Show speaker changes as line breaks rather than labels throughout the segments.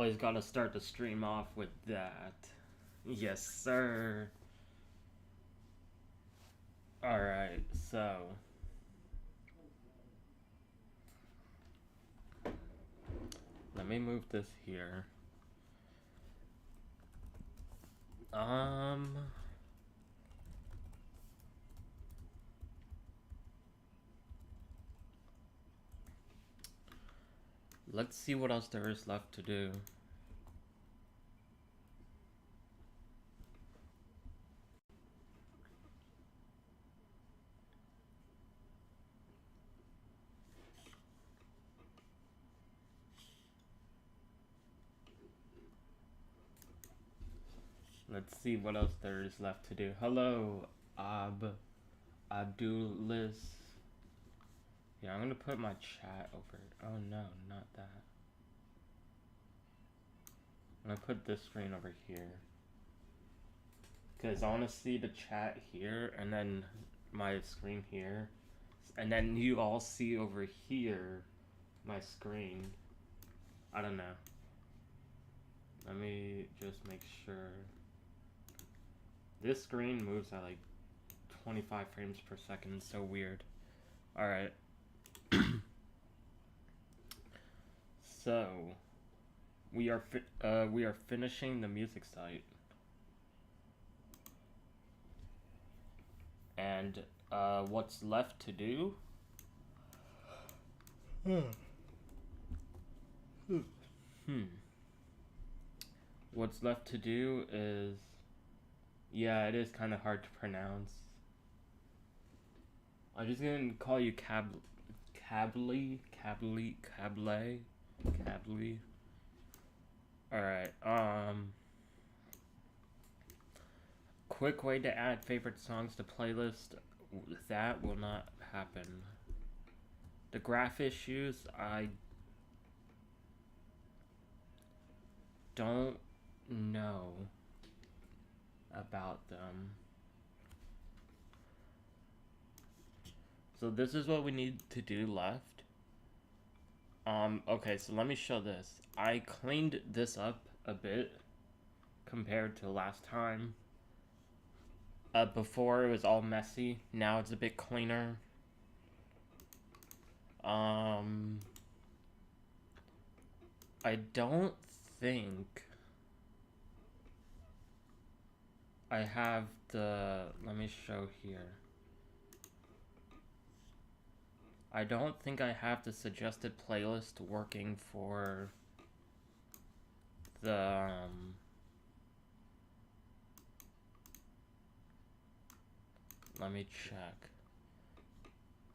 Always gotta start the stream off with that. Yes, sir. Alright, so. Let me move this here. Let's see what else there is left to do. Let's see what else there is left to do. Hello, Abdulis. Yeah, I'm gonna put my chat over. Oh no, not that. I'm gonna put this screen over here. Because I wanna see the chat here and then my screen here. And then you all see over here my screen. I don't know. Let me just make sure. This screen moves at like 25 frames per second. So weird. Alright. So we are finishing the music site. And what's left to do? What's left to do is, yeah, it is kind of hard to pronounce. I'm just gonna call you Cably. Alright, quick way to add favorite songs to playlist. That will not happen. The graph issues, I don't know about them. So this is what we need to do left. Okay, so let me show this. I cleaned this up a bit compared to last time. Before it was all messy. Now it's a bit cleaner. I don't think I have the, let me show here. I don't think I have the suggested playlist working for the let me check.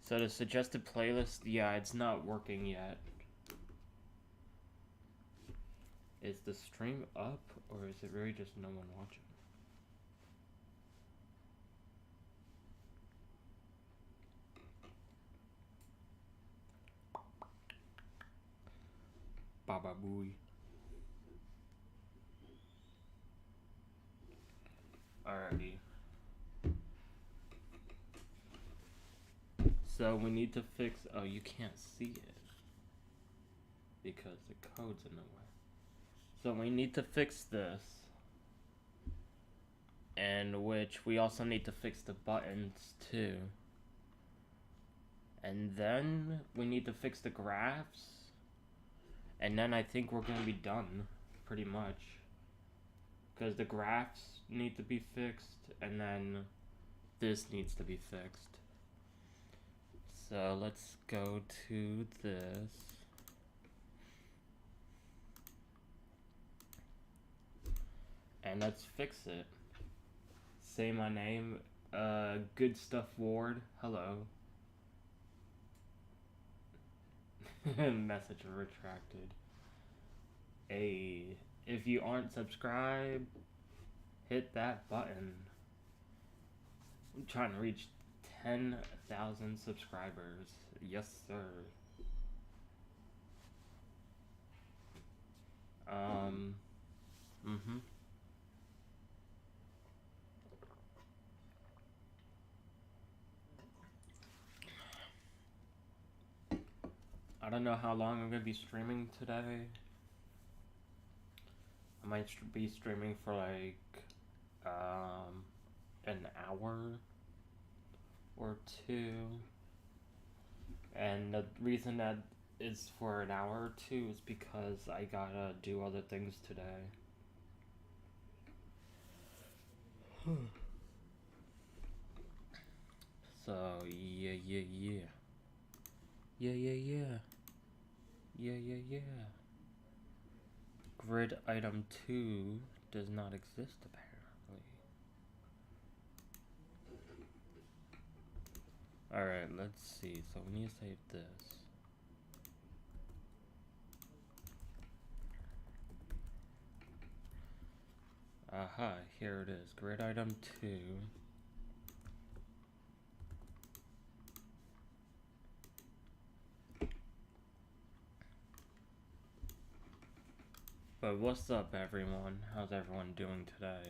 So the suggested playlist, yeah, it's not working yet. Is the stream up or is it really just no one watching? Baba booey. Alrighty. So we need to fix, oh, you can't see it because the code's in the way. So we need to fix this, and which we also need to fix the buttons too. And then we need to fix the graphs. And then I think we're gonna be done, pretty much. Because the graphs need to be fixed, and then this needs to be fixed. So let's go to this. And let's fix it. Say my name, Good Stuff Ward, hello. Message retracted. Hey, if you aren't subscribed, hit that button. I'm trying to reach 10,000 subscribers. Yes, sir. I don't know how long I'm gonna be streaming today. I might be streaming for like an hour or two, and the reason that it's for an hour or two is because I gotta do other things today. So yeah. Grid item 2 does not exist apparently. Alright, let's see. So we need to save this. Aha, here it is. Grid item 2. But what's up, everyone? How's everyone doing today?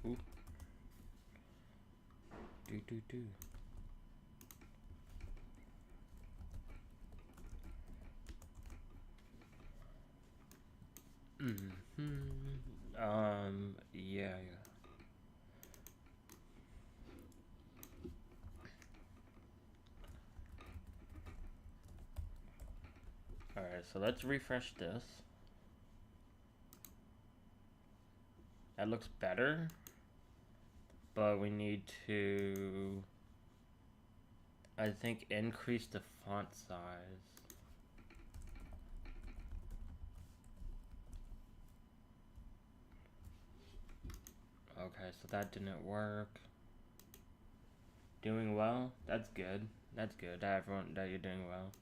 Ooh. Do. Yeah. Alright, so let's refresh this. That looks better. But we need to, I think, increase the font size. Okay, so that didn't work. Doing well? That's good. That's good. That you're doing well.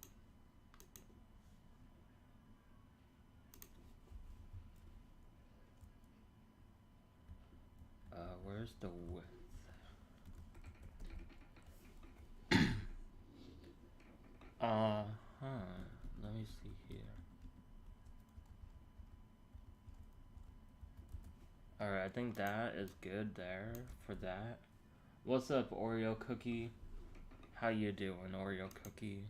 Where's the width? Let me see here. Alright, I think that is good there for that. What's up, Oreo Cookie? How you doing, Oreo Cookie?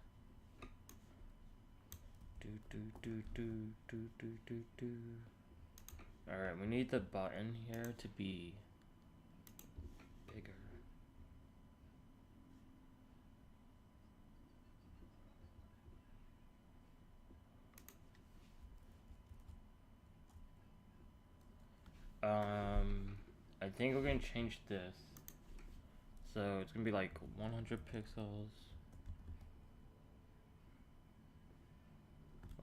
Alright, we need the button here to be bigger. I think we're gonna change this. So it's gonna be like 100 pixels.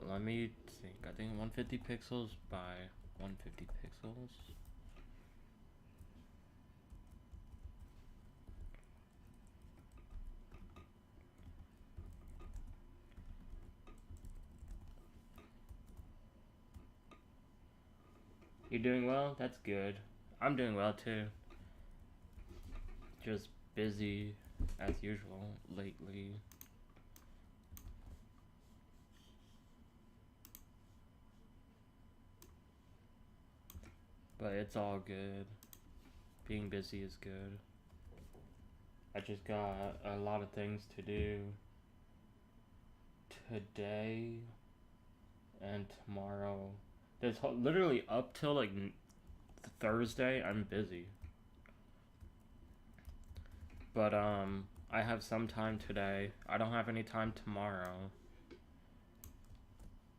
Let me think. I think 150 pixels by 150 pixels. You're doing well? That's good. I'm doing well too. Just busy as usual lately. But it's all good. Being busy is good. I just got a lot of things to do today and tomorrow. There's literally up till like Thursday I'm busy. But I have some time today. I don't have any time tomorrow.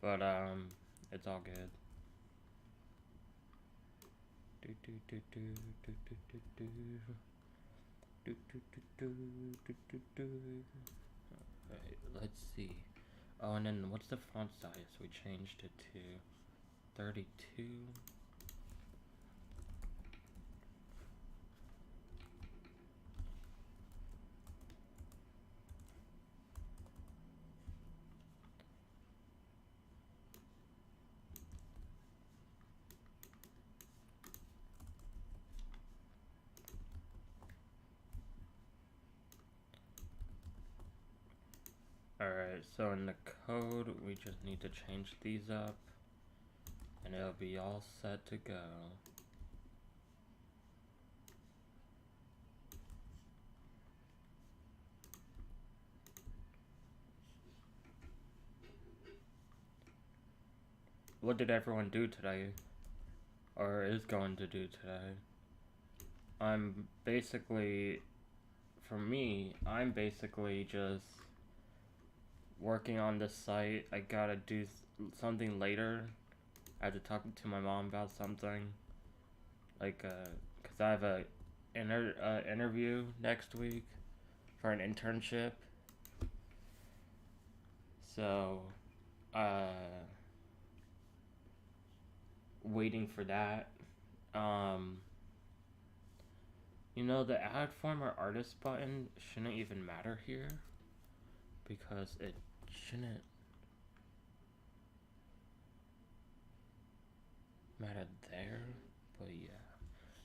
But it's all good. Alright, let's see. Oh, and then what's the font size? We changed it to 32. Alright, so in the code, we just need to change these up, and it'll be all set to go. what did everyone do today? Or is going to do today? I'm basically just working on the site. I gotta do something later. I had to talk to my mom about something. Like, cause I have a interview next week for an internship. So, waiting for that. You know, the add former artist button shouldn't even matter here because it shouldn't matter there.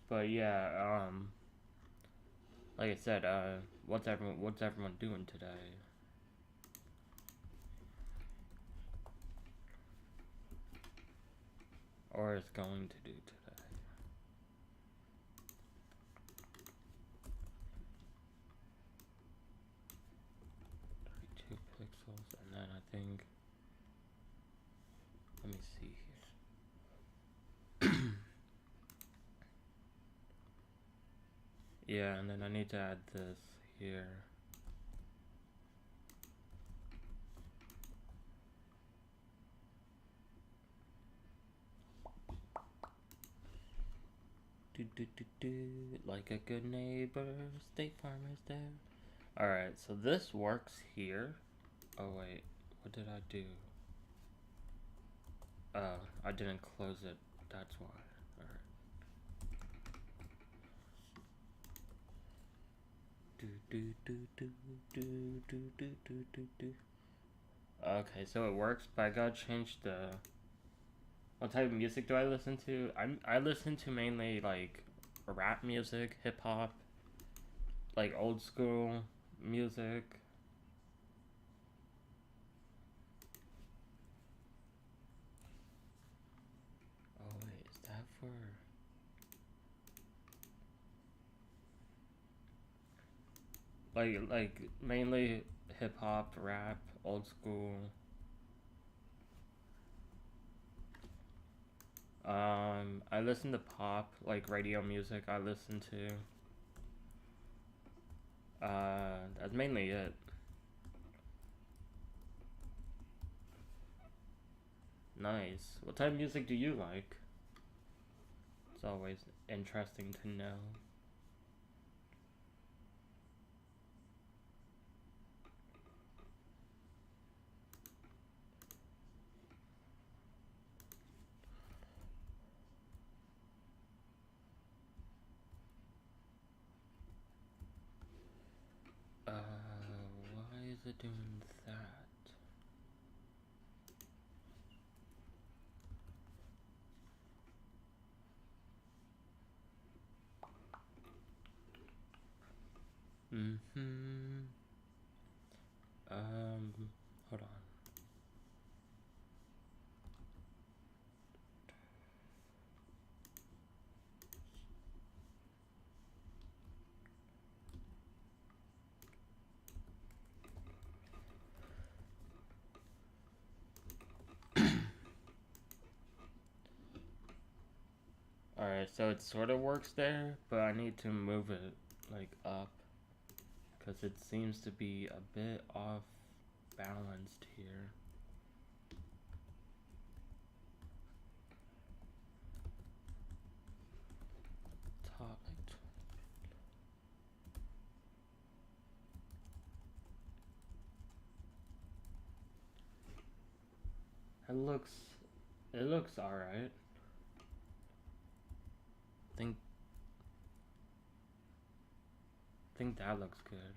But yeah, like I said, what's everyone doing today? Or is going to do today? 32 pixels, and then I think, let me see here. Yeah, and then I need to add this here. Like a good neighbor, State Farm is there. Alright, so this works here. Oh wait, what did I do? I didn't close it, that's why. Alright. Okay, so it works, but I gotta change the... What type of music do I listen to? I listen to mainly, like, rap music, hip-hop, like, old school music. Oh, wait, is that for... Like mainly hip-hop, rap, old school. I listen to pop, like radio music I listen to. That's mainly it. Nice. What type of music do you like? It's always interesting to know. Why is it doing that? Hold on. Alright, so it sort of works there, but I need to move it, like, up. Because it seems to be a bit off balanced here. Top, like, it looks alright. Think that looks good.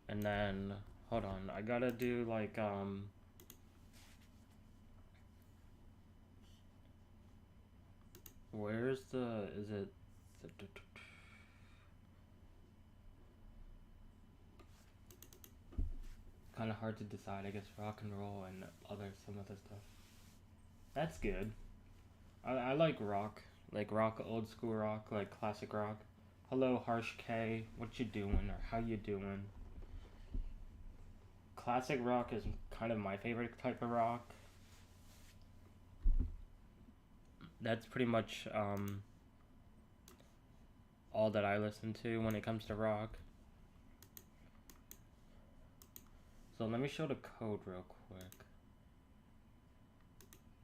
And then, hold on, I gotta do like, where's the, is it, kind of hard to decide, I guess, rock and roll and some other stuff. That's good. I like rock, old school rock, like classic rock. Hello, Harsh K, what you doing, or how you doing? classic rock is kind of my favorite type of rock. That's pretty much all that I listen to when it comes to rock. So let me show the code real quick.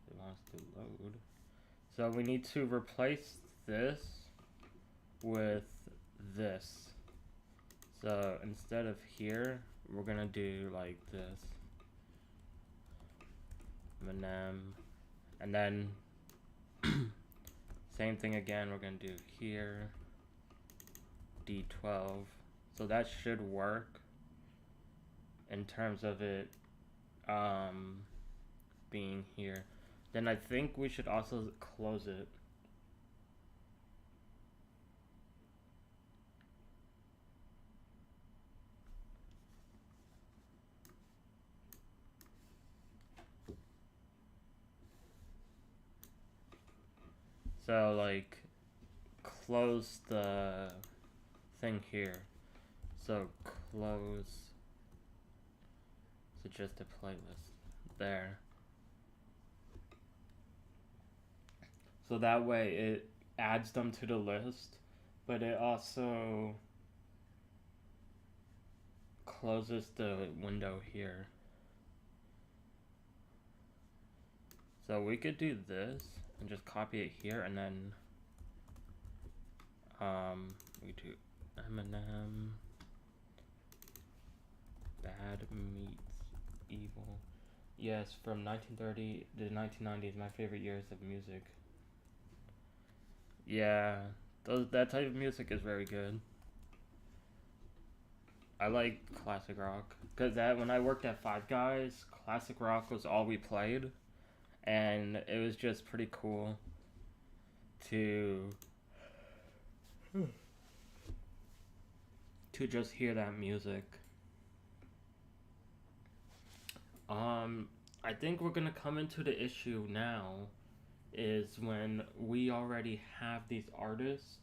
It wants to load. So we need to replace this with this. So instead of here, we're gonna do like this. And then same thing again, we're gonna do here, D12. So that should work in terms of it being here. Then I think we should also close it. So like close the thing here. So close suggest a playlist there. So that way it adds them to the list, but it also closes the window here. So we could do this and just copy it here, and then we do Eminem Bad Meets Evil. Yes, from 1930 to 1990s, my favorite years of music. Yeah, that type of music is very good. I like classic rock because when I worked at Five Guys, classic rock was all we played, and it was just pretty cool to just hear that music. I think we're gonna come into the issue now is when we already have these artists.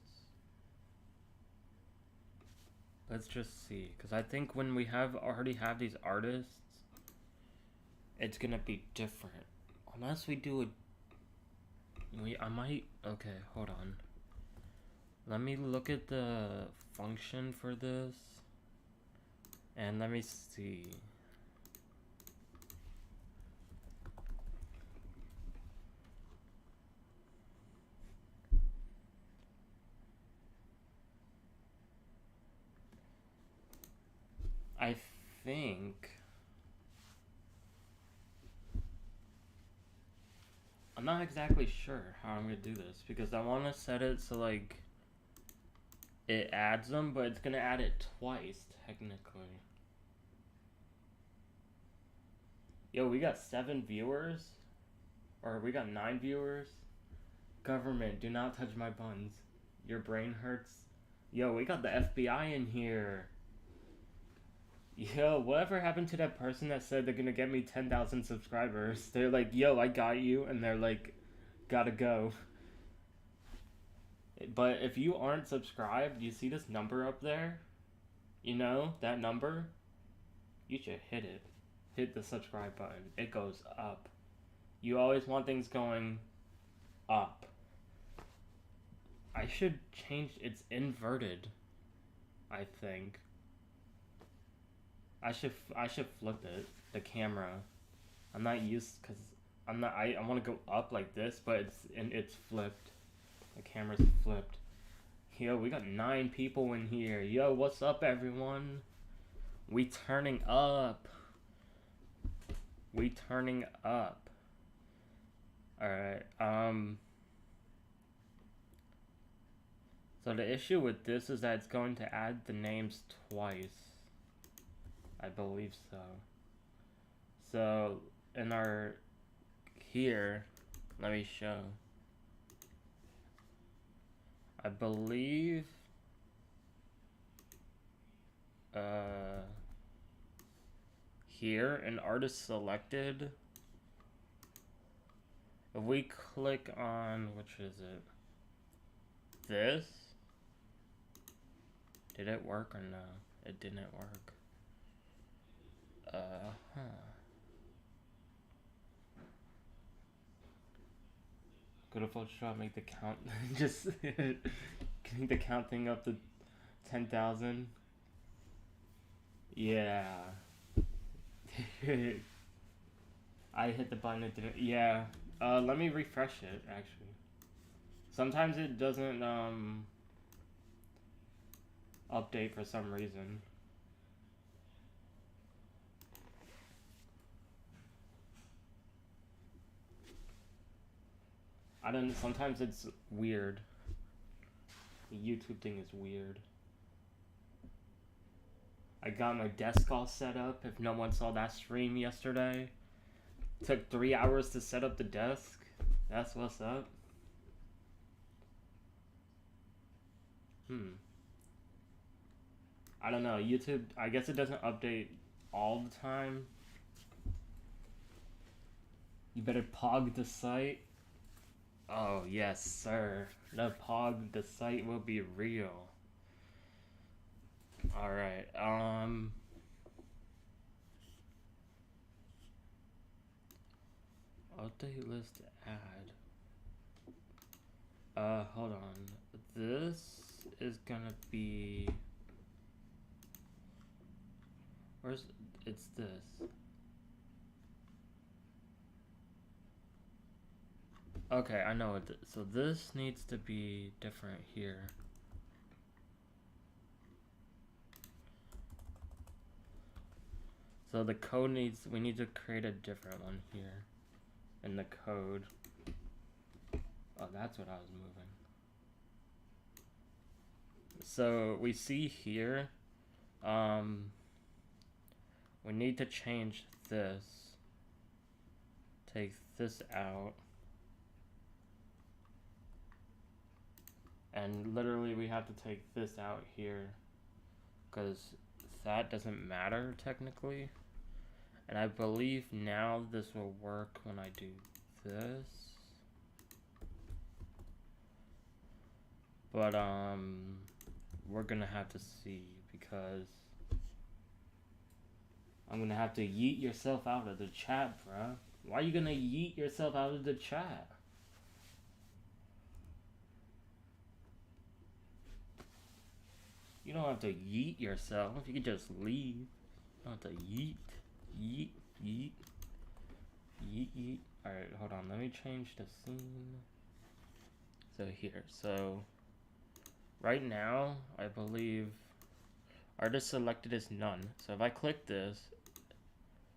Let's just see, because I think when we already have these artists, it's gonna be different. Unless we do I might, okay, hold on. Let me look at the function for this, and let me see. I think I'm not exactly sure how I'm gonna do this because I want to set it so like it adds them, but it's gonna add it twice technically. Yo, we got 7 viewers, or we got 9 viewers. Government, do not touch my buns. Your brain hurts. Yo, we got the FBI in here. Yo, whatever happened to that person that said they're gonna get me 10,000 subscribers? They're like, yo, I got you, and they're like, gotta go. But if you aren't subscribed, you see this number up there? You know, that number? You should hit it. Hit the subscribe button. It goes up. You always want things going up. I should change, it's inverted, I think. I should flip it, the camera. I'm not used, cause I want to go up like this, but it's flipped. The camera's flipped. Yo, we got 9 people in here. Yo, what's up, everyone? We turning up. We turning up. Alright, so the issue with this is that it's going to add the names twice. I believe so. So, in our, here, let me show. I believe, here, an artist selected, if we click on, which is it? This? Did it work or no? It didn't work. Huh. Go to Photoshop, make the count. Just getting the count thing up to 10,000. Yeah. I hit the button, it didn't. Yeah. Let me refresh it, actually. Sometimes it doesn't, update for some reason. I don't, sometimes it's weird. The YouTube thing is weird. I got my desk all set up. If no one saw that stream yesterday, took 3 hours to set up the desk. That's what's up. I don't know. YouTube, I guess it doesn't update all the time. You better pog the site. Oh, yes, sir. The site will be real. Alright, update list add. Hold on. This is gonna be... it's this. Okay, I know it. So this needs to be different here. So the code we need to create a different one here in the code. Oh, that's what I was moving. So we see here, we need to change this. Take this out. And literally we have to take this out here because that doesn't matter technically. And I believe now this will work when I do this. But we're gonna have to see because I'm gonna have to yeet yourself out of the chat, bruh. Why are you gonna yeet yourself out of the chat? You don't have to yeet yourself. You can just leave. You don't have to yeet. Yeet, yeet. Yeet, yeet. Alright, hold on. Let me change the scene. So here. So right now, I believe artist selected is none. So if I click this,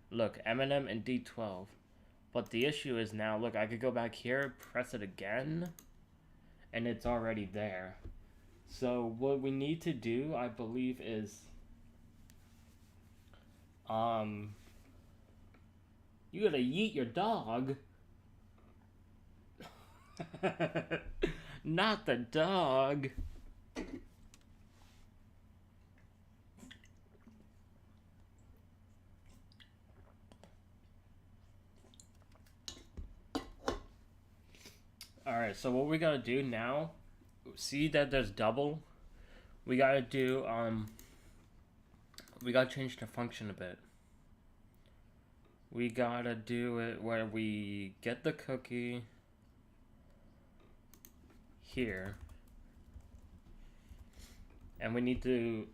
look, Eminem and D12. But the issue is now, look, I could go back here, press it again, and it's already there. So what we need to do, I believe, is you gotta yeet your dog. Not the dog. Alright, so what we gotta do now, see that there's double? We gotta do, we gotta change the function a bit. We gotta do it where we get the cookie here. And we need to,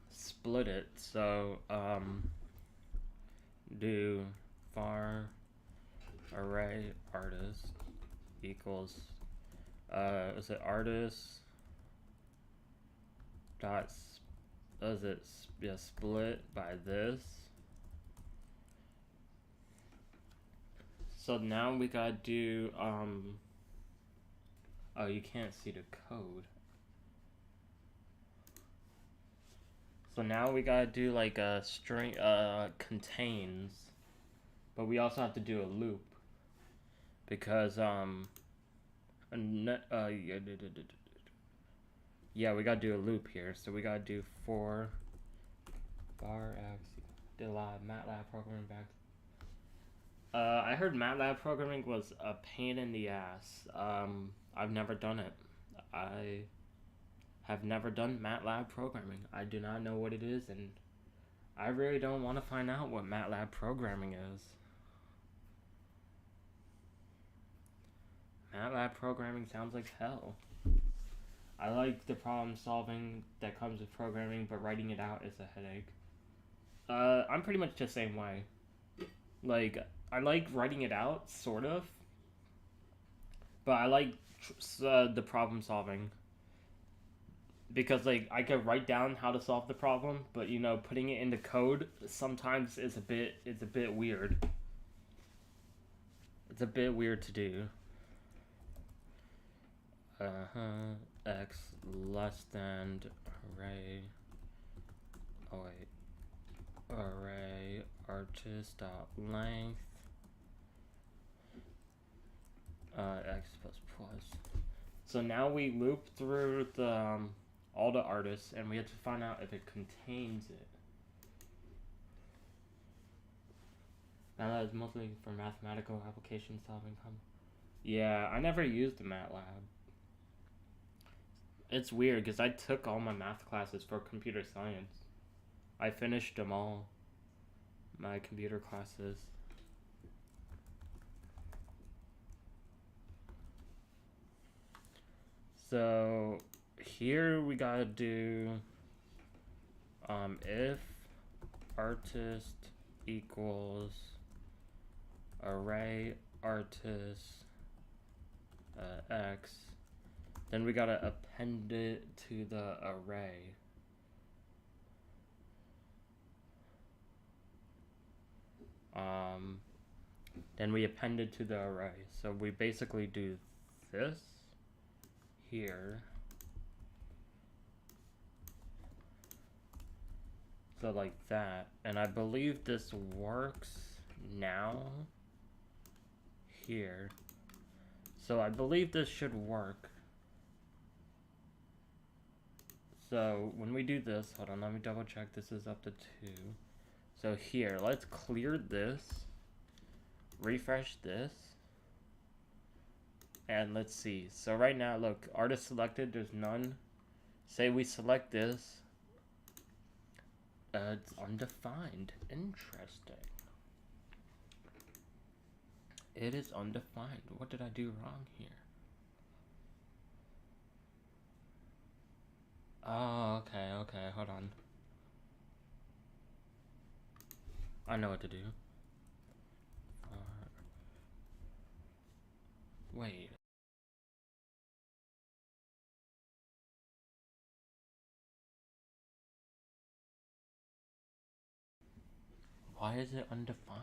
split it. So, do var array artist equals, is it artist dot, does it, yeah, split by this. So now we gotta do, oh, you can't see the code. So now we gotta do like a string, contains, but we also have to do a loop because, yeah, we gotta do a loop here. So we gotta do for var x, did a lot of MATLAB programming back. I heard MATLAB programming was a pain in the ass. I've never done it. I have never done MATLAB programming. I do not know what it is, and I really don't want to find out what MATLAB programming is. MATLAB programming sounds like hell. I like the problem solving that comes with programming, but writing it out is a headache. I'm pretty much the same way. Like, I like writing it out, sort of. But I like the problem solving. Because, like, I could write down how to solve the problem, but, you know, putting it into code sometimes is a bit weird. It's a bit weird to do. X less than array. Oh, wait. Array artist dot length x plus. So now we loop through the all the artists, and we have to find out if it contains it. Now that is mostly for mathematical application solving. Yeah, I never used the MATLAB. It's weird because I took all my math classes for computer science. I finished them all. My computer classes. So here we gotta do if artist equals array artist x, then we gotta append it to the array. Then we append it to the array. So we basically do this here. So like that. And I believe this works now here. So I believe this should work. So when we do this, hold on, let me double check this is up to 2. So here, let's clear this, refresh this, and let's see. So right now, look, artist selected, there's none. Say we select this, it's undefined. Interesting. It is undefined. What did I do wrong here? Oh, okay, hold on. I know what to do. Wait. Why is it undefined?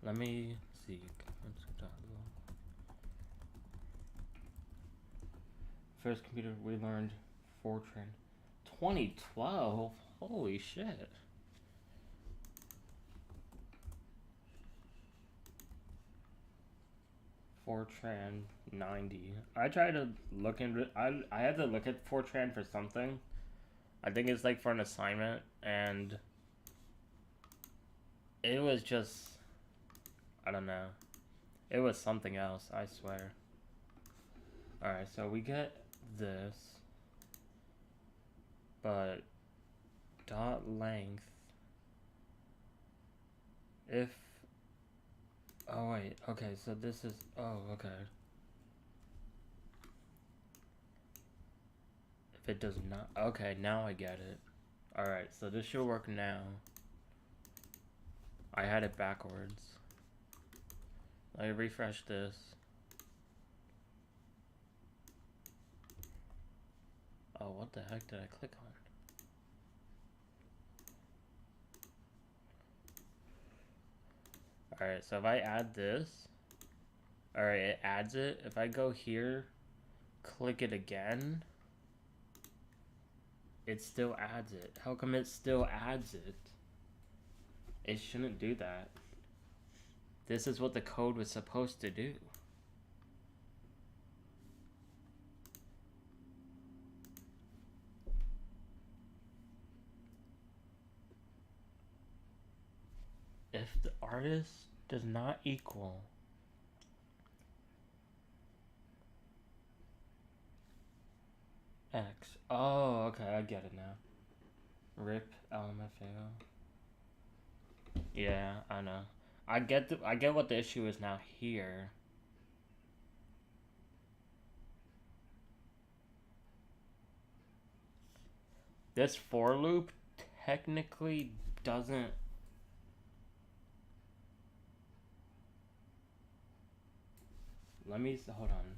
Let me see. First computer we learned Fortran. 2012? Holy shit. Fortran 90. I tried to look into I had to look at Fortran for something. I think it's like for an assignment, and it was just, I don't know. It was something else, I swear. Alright, so we get this, but dot length, if, oh wait, okay, so this is, oh, okay. If it does not, okay, now I get it. Alright, so this should work now. I had it backwards. Let me refresh this. Oh, what the heck did I click on? Alright, so if I add this, alright, it adds it. If I go here, click it again, it still adds it. How come it still adds it? It shouldn't do that. This is what the code was supposed to do. If the artist does not equal X. Oh, okay, I get it now. RIP LMFAO. Yeah, I know. I get what the issue is now here. This for loop technically doesn't. Let me hold on.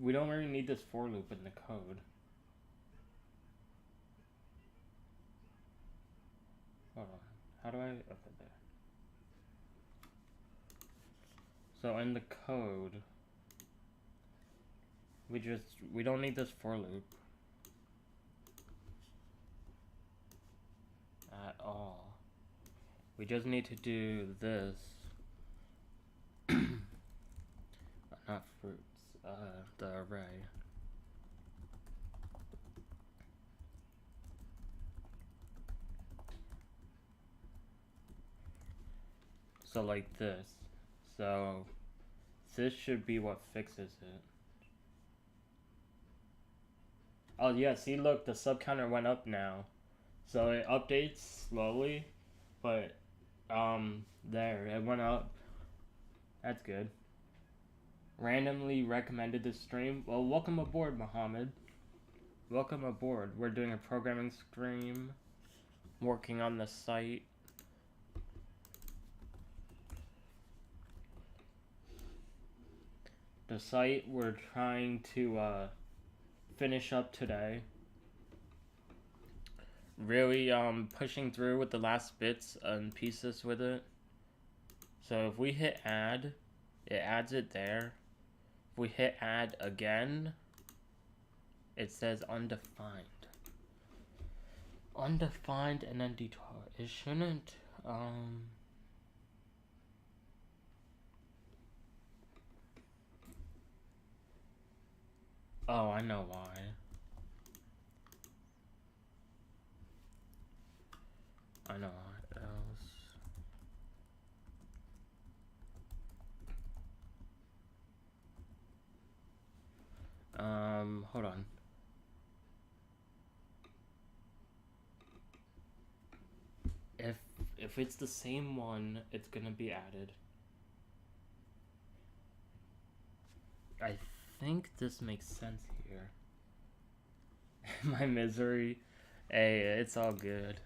We don't really need this for loop in the code. Hold on. How do I? Okay, there. So in the code, we don't need this for loop at all. We just need to do this. Not fruits. The array. So like this. So this should be what fixes it. Oh yeah, see look, the sub counter went up now. So it updates slowly, but there, it went up. That's good. Randomly recommended this stream. Well, welcome aboard, Mohammed. Welcome aboard. We're doing a programming stream, working on the site. The site we're trying to finish up today. Really pushing through with the last bits and pieces with it. So if we hit add, it adds it there. If we hit add again, it says undefined. Undefined and then D12. It shouldn't Oh, I know why. I know what else. Hold on. If it's the same one, it's gonna be added. I think this makes sense here. My misery. Hey, it's all good.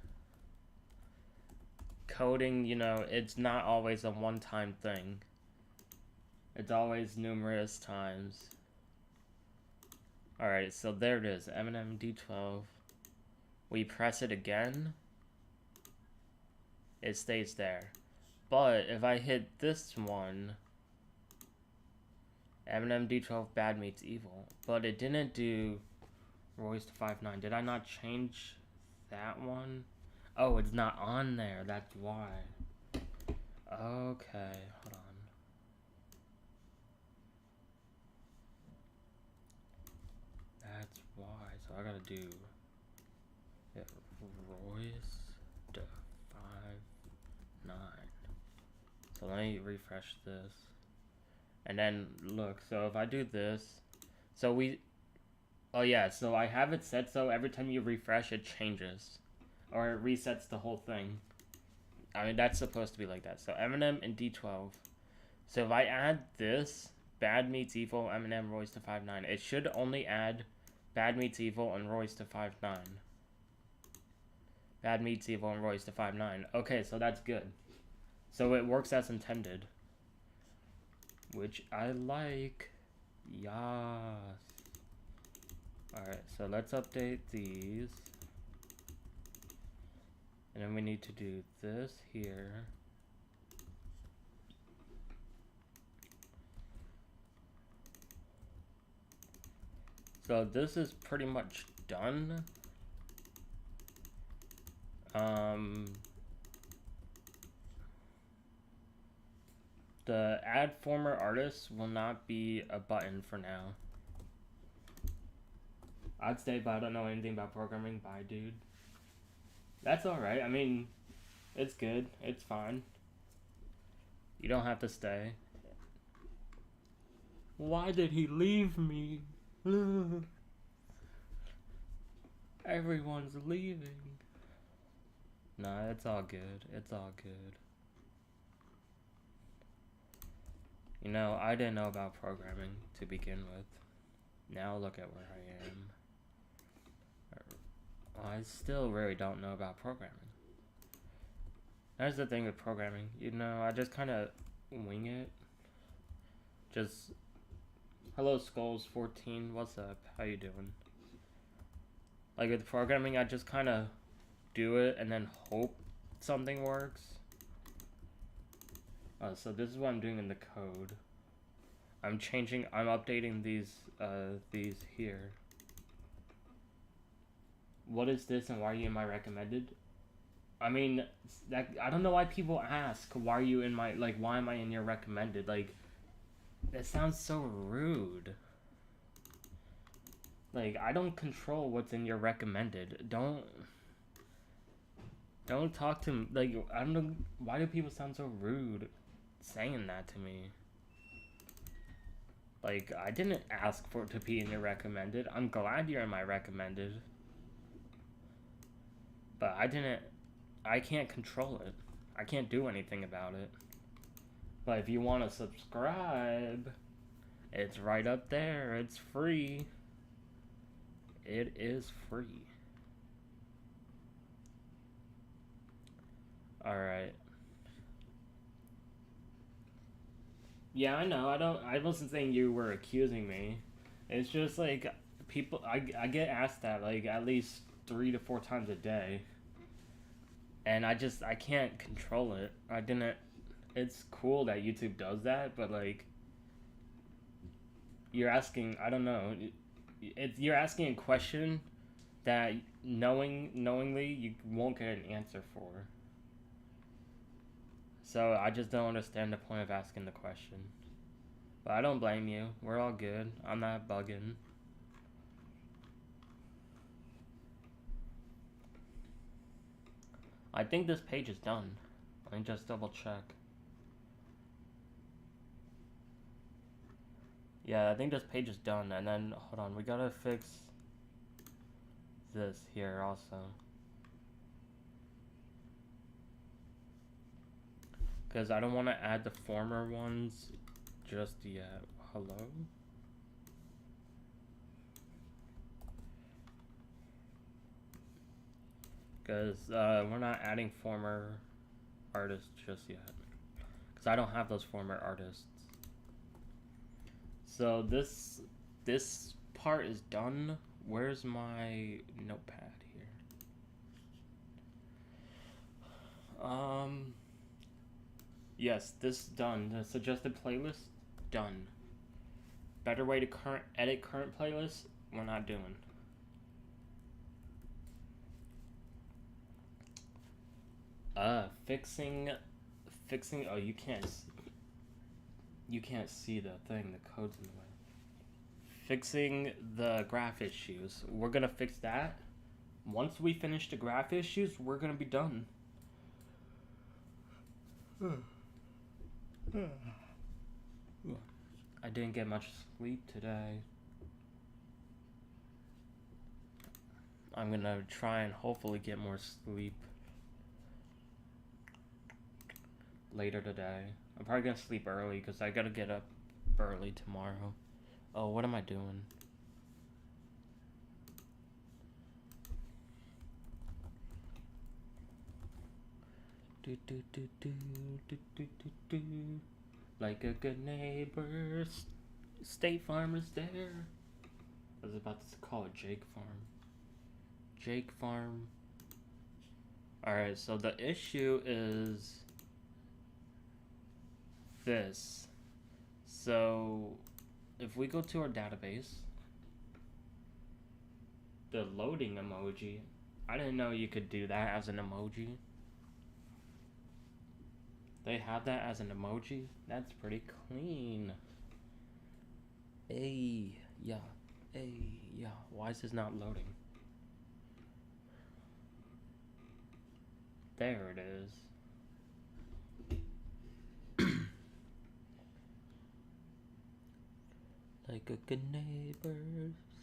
Coding, you know, it's not always a one-time thing. It's always numerous times. Alright, so there it is. M&M D12. We press it again. It stays there. But if I hit this one, M&M D12 bad meets evil. But it didn't do Royce to 5-9. Did I not change that one? Oh, it's not on there. That's why. Okay, hold on. That's why. So I gotta do Royce to 5-9. So let me refresh this. And then look, so if I do this, so oh yeah, so I have it set so every time you refresh it changes. Or it resets the whole thing. I mean, that's supposed to be like that. So M&M and D12. So if I add this, bad meets evil, M&M, Royce to 5-9, it should only add bad meets evil and Royce to 5-9. Bad meets evil and Royce to 5-9. Okay, so that's good. So it works as intended. Which I like. Yes. Alright, so let's update these. And then we need to do this here. So this is pretty much done. The add former artists will not be a button for now. I'd stay, but I don't know anything about programming. Bye, dude. That's alright. I mean, it's good. It's fine. You don't have to stay. Why did he leave me? Everyone's leaving. Nah, it's all good. It's all good. You know, I didn't know about programming to begin with. Now look at where I am. I still really don't know about programming. That's the thing with programming. You know, I just kind of wing it. Just, hello Skulls14, what's up? How you doing? Like with programming, I just kind of do it and then hope something works. So this is what I'm doing in the code. I'm updating these here. What is this and why are you in my recommended? I mean, I don't know why people ask, why are you in my, like, why am I in your recommended? Like, that sounds so rude. Like, I don't control what's in your recommended. Don't talk to me. Like, I don't know, why do people sound so rude saying that to me? Like, I didn't ask for it to be in your recommended. I'm glad you're in my recommended. But I can't control it. I can't do anything about it. But if you want to subscribe, it's right up there. It's free. It is free. Alright. Yeah, I know. I wasn't saying you were accusing me. It's just like people I get asked that like at least 3 to 4 times a day. And I can't control it. It's cool that YouTube does that, but like you're asking, I don't know. You're asking a question that knowingly you won't get an answer for. So I just don't understand the point of asking the question. But I don't blame you. We're all good. I'm not bugging. I think this page is done. Let me just double check. Yeah, I think this page is done. And then, hold on, we gotta fix this here also. Because I don't want to add the former ones just yet. Hello? Because we're not adding former artists just yet. Because I don't have those former artists. So this part is done. Where's my notepad here? Yes, this done. The suggested playlist done. Better way to edit current playlist, we're not doing. Fixing. Oh, you can't see the thing. The code's in the way. Fixing the graph issues. We're gonna fix that. Once we finish the graph issues, we're gonna be done. I didn't get much sleep today. I'm gonna try and hopefully get more sleep later today. I'm probably gonna sleep early because I gotta get up early tomorrow. Oh, what am I doing? Like a good neighbor, State Farm is there. I was about to call it Jake Farm. Jake Farm. Alright, so the issue is this. So if we go to our database, the loading emoji, I didn't know you could do that as an emoji. They have that as an emoji? That's pretty clean. Hey, yeah. Hey, yeah. Why is this not loading? There it is. Like a good neighbor,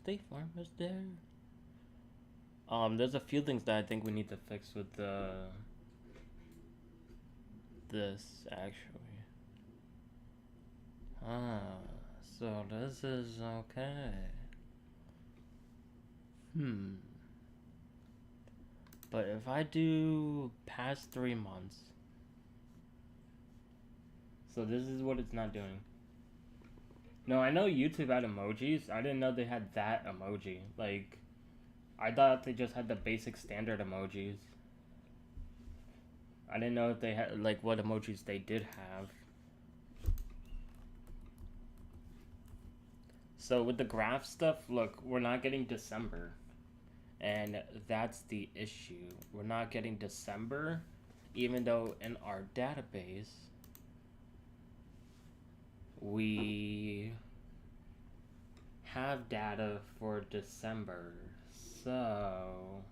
State Farm is there. There's a few things that I think we need to fix with this actually. So this is okay. But if I do past 3 months, so this is what it's not doing. No, I know YouTube had emojis. I didn't know they had that emoji. Like, I thought they just had the basic standard emojis. I didn't know if they had, like, what emojis they did have. So with the graph stuff, look, we're not getting December. And that's the issue. We're not getting December, even though in our database, we have data for December. So,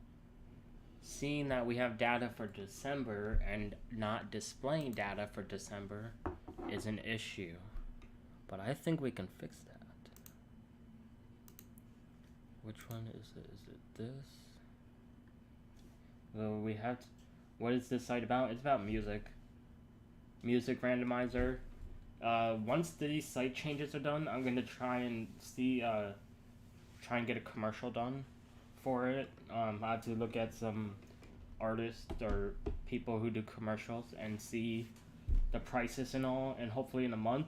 seeing that we have data for December and not displaying data for December is an issue. But I think we can fix that. Which one is it? Is it this? Well, we have to, what is this site about? It's about music. Music randomizer. Once these site changes are done, I'm gonna try and see, try and get a commercial done for it. I have to look at some artists or people who do commercials and see the prices and all, and hopefully in a month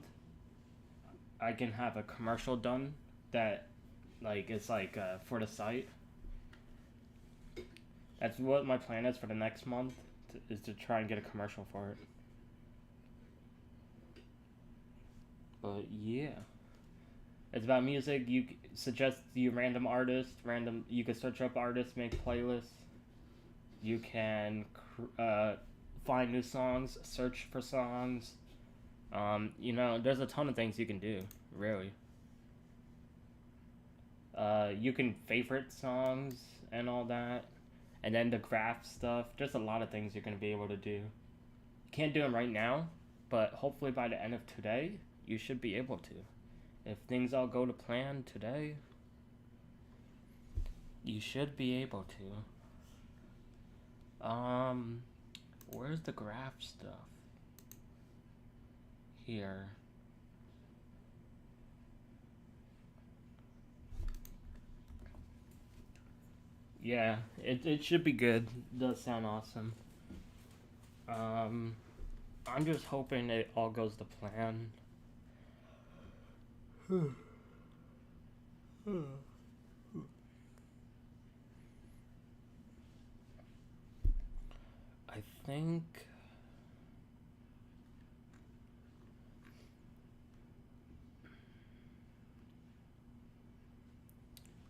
I can have a commercial done that, like, it's like for the site. That's what my plan is for the next month, is to try and get a commercial for it. But yeah, it's about music. You suggest you random artists, you can search up artists, make playlists. You can find new songs, search for songs. You know, there's a ton of things you can do, really. You can favorite songs and all that. And then the graph stuff. There's a lot of things you're going to be able to do. You can't do them right now, but hopefully by the end of today, you should be able to. If things all go to plan today, you should be able to. Where's the graph stuff? Here. Yeah, it should be good. It does sound awesome. I'm just hoping it all goes to plan. I think...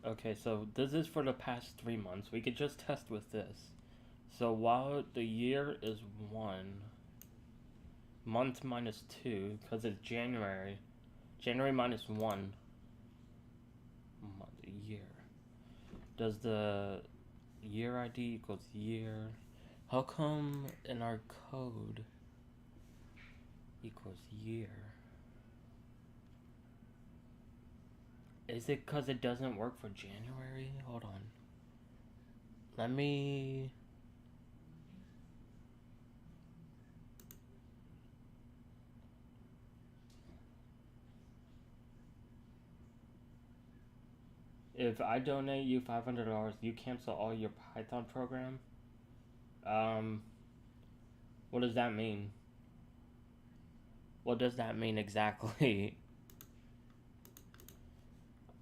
Okay, so this is for the past 3 months. We could just test with this. So while the year is 1, month minus 2, because it's January. January minus 1. Month, year. Does the year ID equals year? How come in our code equals year? Is it because it doesn't work for January? Hold on. Let me... If I donate you $500, you cancel all your Python program? What does that mean? What does that mean exactly?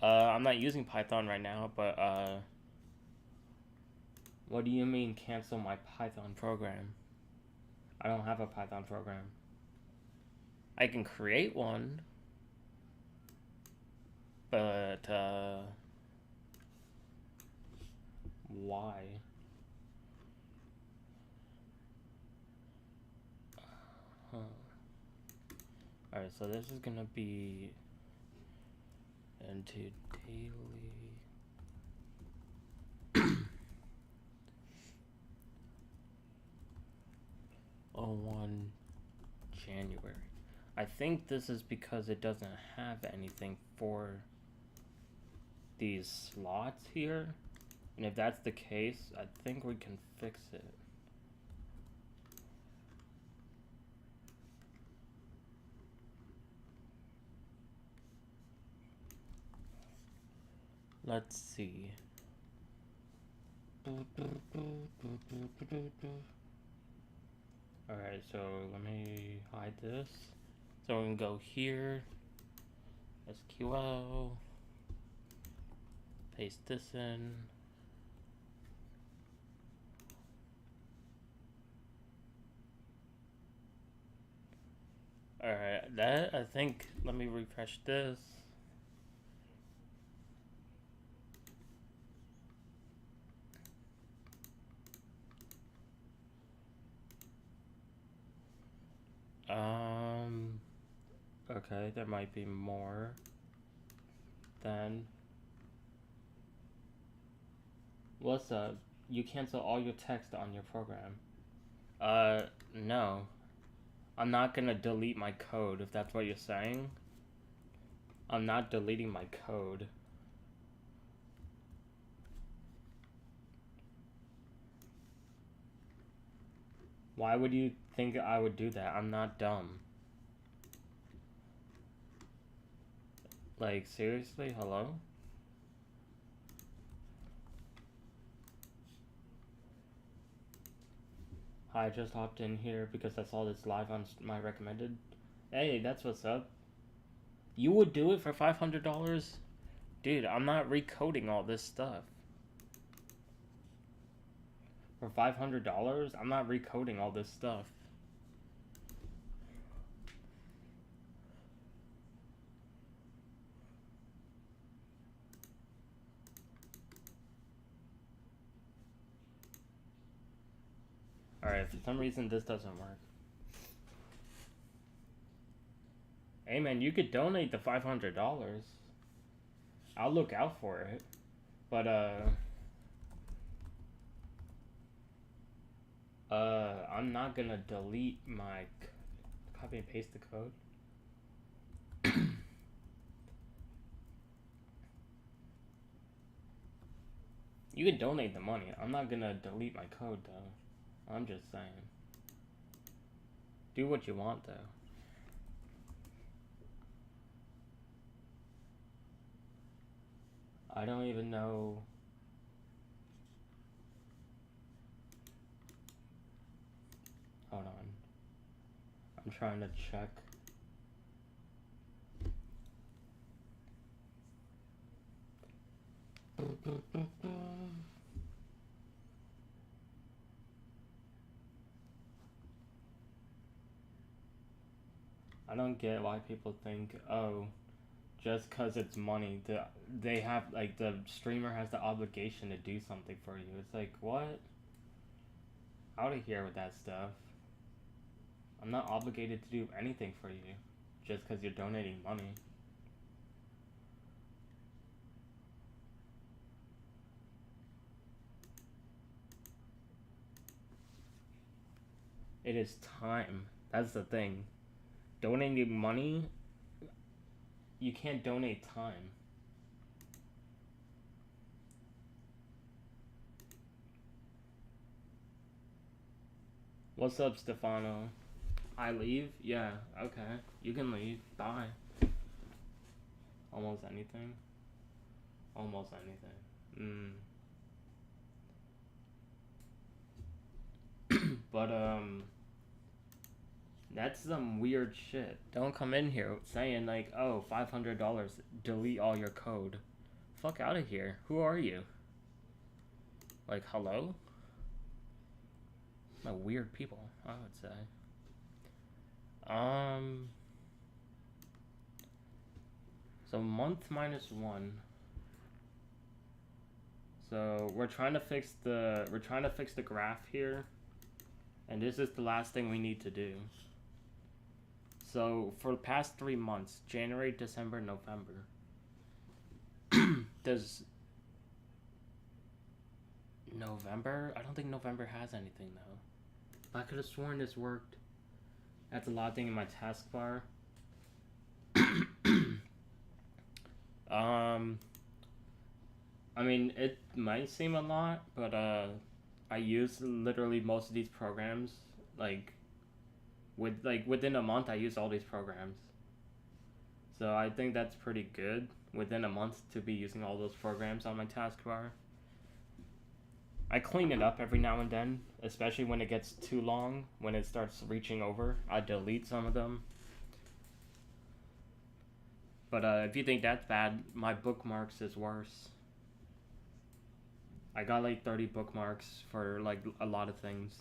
I'm not using Python right now, but, what do you mean cancel my Python program? I don't have a Python program. I can create one, but, why? Alright, so this is gonna be into daily. 01 January. I think this is because it doesn't have anything for these slots here. And if that's the case, I think we can fix it. Let's see. Alright, so let me hide this. So we can go here, SQL, paste this in. Alright, that, I think, let me refresh this. Okay, there might be more than. What's up? You cancel all your text on your program. No. I'm not gonna delete my code, if that's what you're saying. I'm not deleting my code. Why would you think I would do that? I'm not dumb. Like, seriously? Hello? I just hopped in here because I saw this live on my recommended. Hey, that's what's up. You would do it for $500? Dude, I'm not recoding all this stuff. For $500? I'm not recoding all this stuff. Alright, for some reason this doesn't work. Hey man, you could donate the $500. I'll look out for it. But, I'm not gonna delete my... Copy and paste the code. You can donate the money. I'm not gonna delete my code, though. I'm just saying. Do what you want, though. I don't even know... Hold on. I'm trying to check. I don't get why people think, oh, just because it's money, they have, like, the streamer has the obligation to do something for you. It's like, what? Out of here with that stuff. I'm not obligated to do anything for you just because you're donating money. It is time. That's the thing. Donating money, you can't donate time. What's up, Stefano? I leave? Yeah, okay. You can leave. Bye. Almost anything? Almost anything. But, that's some weird shit. Don't come in here saying, like, oh, $500, delete all your code. Fuck out of here. Who are you? Like, hello? Like, weird people, I would say. So month -1. So we're trying to fix the graph here, and this is the last thing we need to do. So for the past 3 months, January, December, November, does November? I don't think November has anything though. I could have sworn this worked. That's a lot thing in my taskbar. um, I mean, it might seem a lot, but I use literally most of these programs. Like within a month, I use all these programs. So I think that's pretty good within a month to be using all those programs on my taskbar. I clean it up every now and then, especially when it gets too long, when it starts reaching over. I delete some of them. But if you think that's bad, my bookmarks is worse. I got like 30 bookmarks for like a lot of things.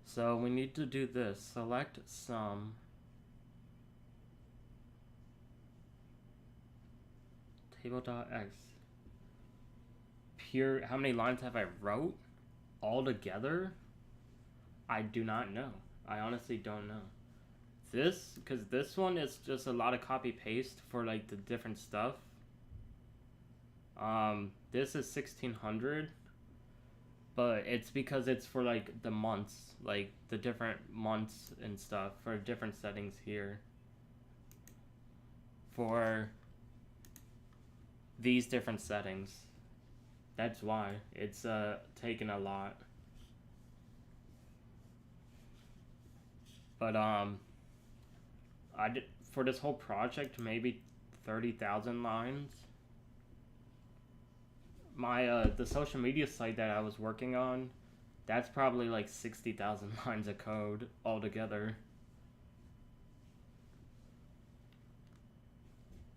So we need to do this. Select some. Table.x. Pure, how many lines have I wrote? All together? I do not know. I honestly don't know. Because this one is just a lot of copy paste for like the different stuff. This is 1600, but it's because it's for like the months, like the different months and stuff for different settings here. For these different settings. That's why it's taken a lot. But I did for this whole project maybe 30,000 lines. My the social media site that I was working on, that's probably like 60,000 lines of code altogether.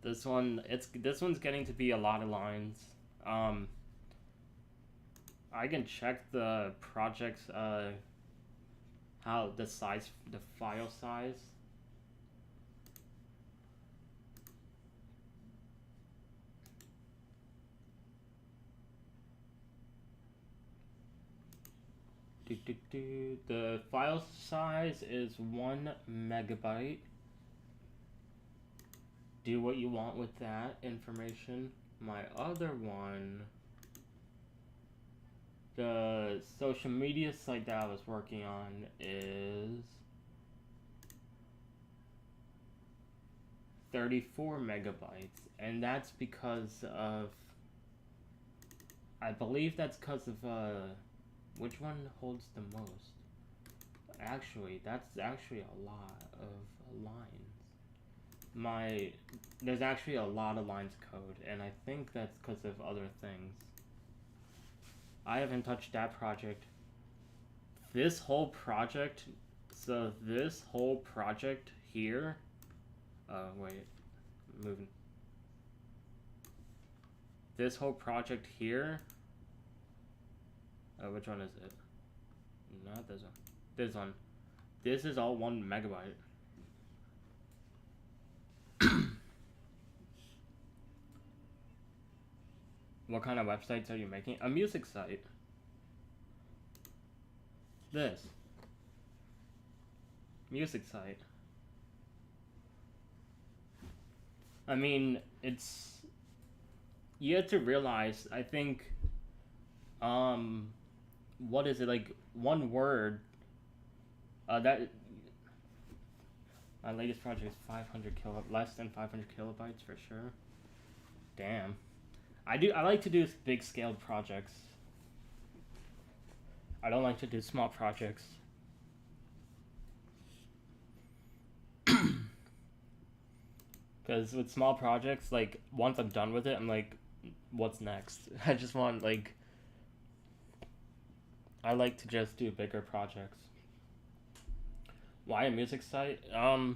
This one's getting to be a lot of lines. I can check the project's how the file size. The file size is 1 megabyte. Do what you want with that information. My other one, the social media site that I was working on is 34 megabytes, and that's because of, I believe that's because of which one holds the most? Actually, that's actually a lot of lines. There's actually a lot of lines of code, and I think that's because of other things. I haven't touched that project. This whole project, so this whole project here, wait, moving. This whole project here, which one is it? Not this one. This one. This is all 1 megabyte. What kind of websites are you making? A music site. This. Music site. I mean, it's... You have to realize, I think... what is it, like, one word... that... My latest project is 500 less than 500 kilobytes for sure. Damn. I like to do big scaled projects. I don't like to do small projects. Because with small projects, like, once I'm done with it, I'm like, what's next? I just want, like... I like to just do bigger projects. Why a music site? I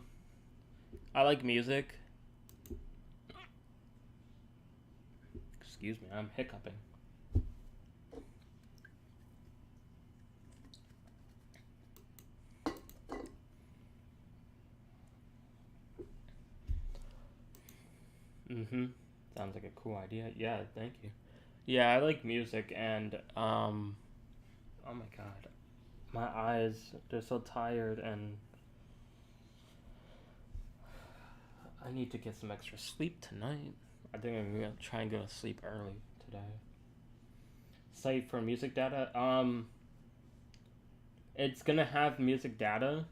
like music. Excuse me, I'm hiccuping. Sounds like a cool idea. Yeah, thank you. Yeah, I like music, and oh my god, my eyes, they're so tired, and I need to get some extra sleep tonight. I think I'm gonna try and go to sleep early today. Site for music data, it's gonna have music data,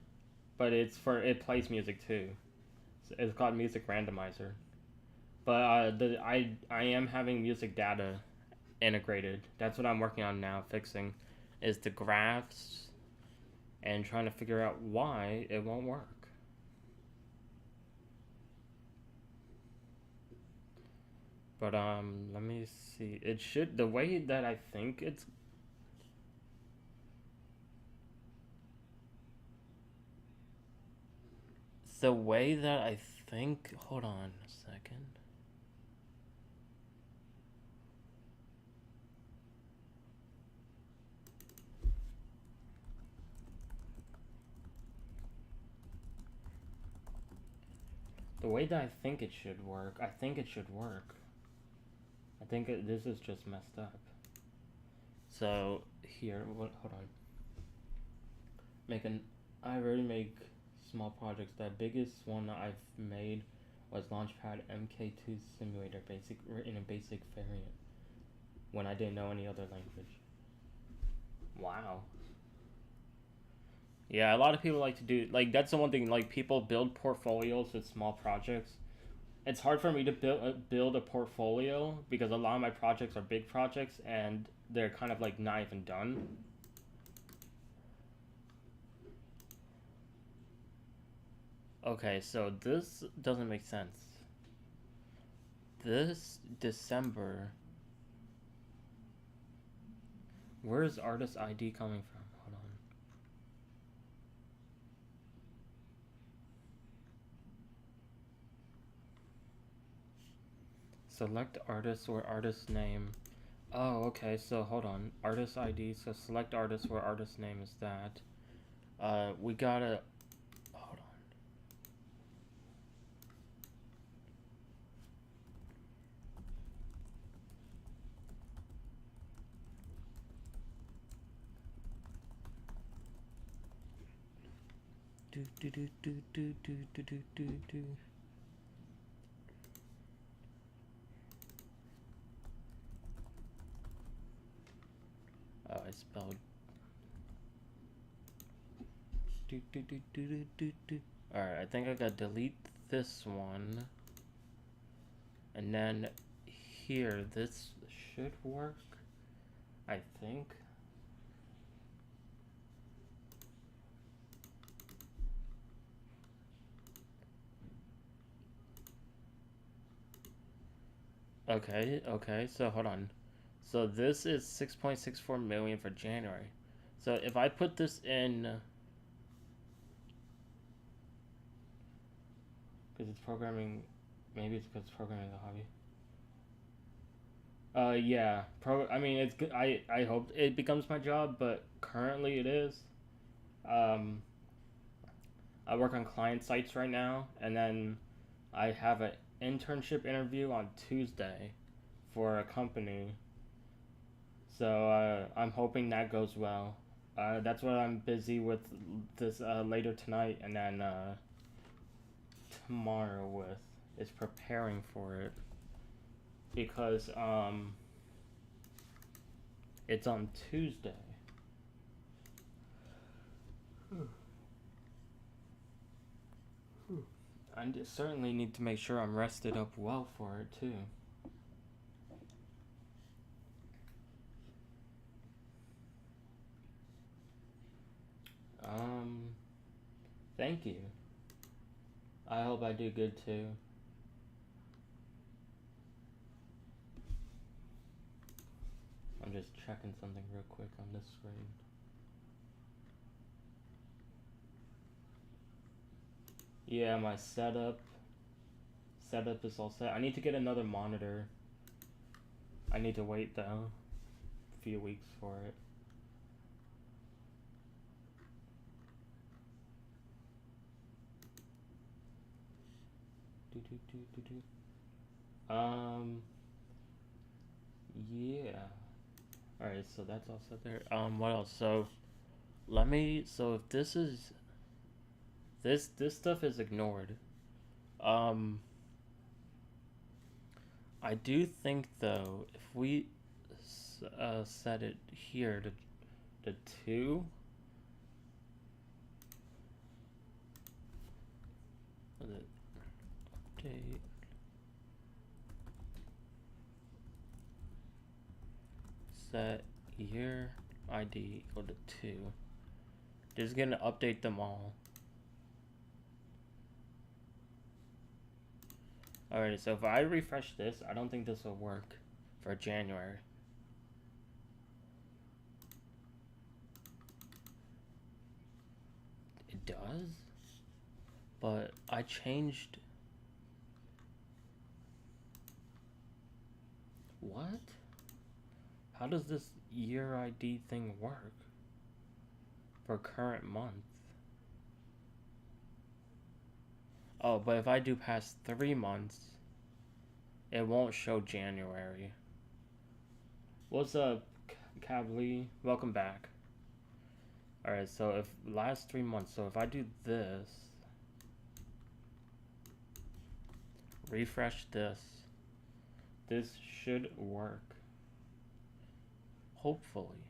but it plays music too. It's called Music Randomizer. But I am having music data integrated. That's what I'm working on now, fixing, is the graphs and trying to figure out why it won't work. But let me see. It should, the way that I think it's the way that I think, hold on a second. The way that I think it should work, I think it should work. I think this is just messed up. So here, hold on. I already make small projects. The biggest one I've made was Launchpad MK2 Simulator, in a basic variant, when I didn't know any other language. Wow. Yeah, a lot of people like to do, like, that's the one thing, like, people build portfolios with small projects. It's hard for me to build a portfolio because a lot of my projects are big projects and they're kind of like not even done. Okay, so this doesn't make sense. This December, where's artist ID coming from? Hold on. Select artist or artist name. Oh, okay, so hold on. Artist ID, so select artist where artist name is that. We gotta, hold on. Do. Oh, I spelled. Alright, I think I gotta delete this one. And then here, this should work, I think. Okay, so hold on. So this is 6.64 million for January. So if I put this in, because it's programming, maybe it's because it's programming as a hobby. Yeah, I mean, it's good. I hope it becomes my job, but currently it is. I work on client sites right now, and then I have an internship interview on Tuesday for a company. So I'm hoping that goes well. That's what I'm busy with this later tonight, and then tomorrow with is preparing for it because it's on Tuesday. I certainly need to make sure I'm rested up well for it too. Thank you. I hope I do good too. I'm just checking something real quick on this screen. Yeah, my setup is all set. I need to get another monitor. I need to wait though a few weeks for it. Yeah. Alright, so that's all set there. What else? So if this is this stuff is ignored. I do think though, if we set it here to 2, Was it update? Set year ID equal to 2. Just gonna update them all. Alright, so if I refresh this, I don't think this will work for January. It does? But I changed... What? How does this year ID thing work for current month? Oh, but if I do past 3 months, it won't show January. What's up, Cably? Welcome back. Alright, so if last 3 months, so if I do this, refresh this should work. Hopefully.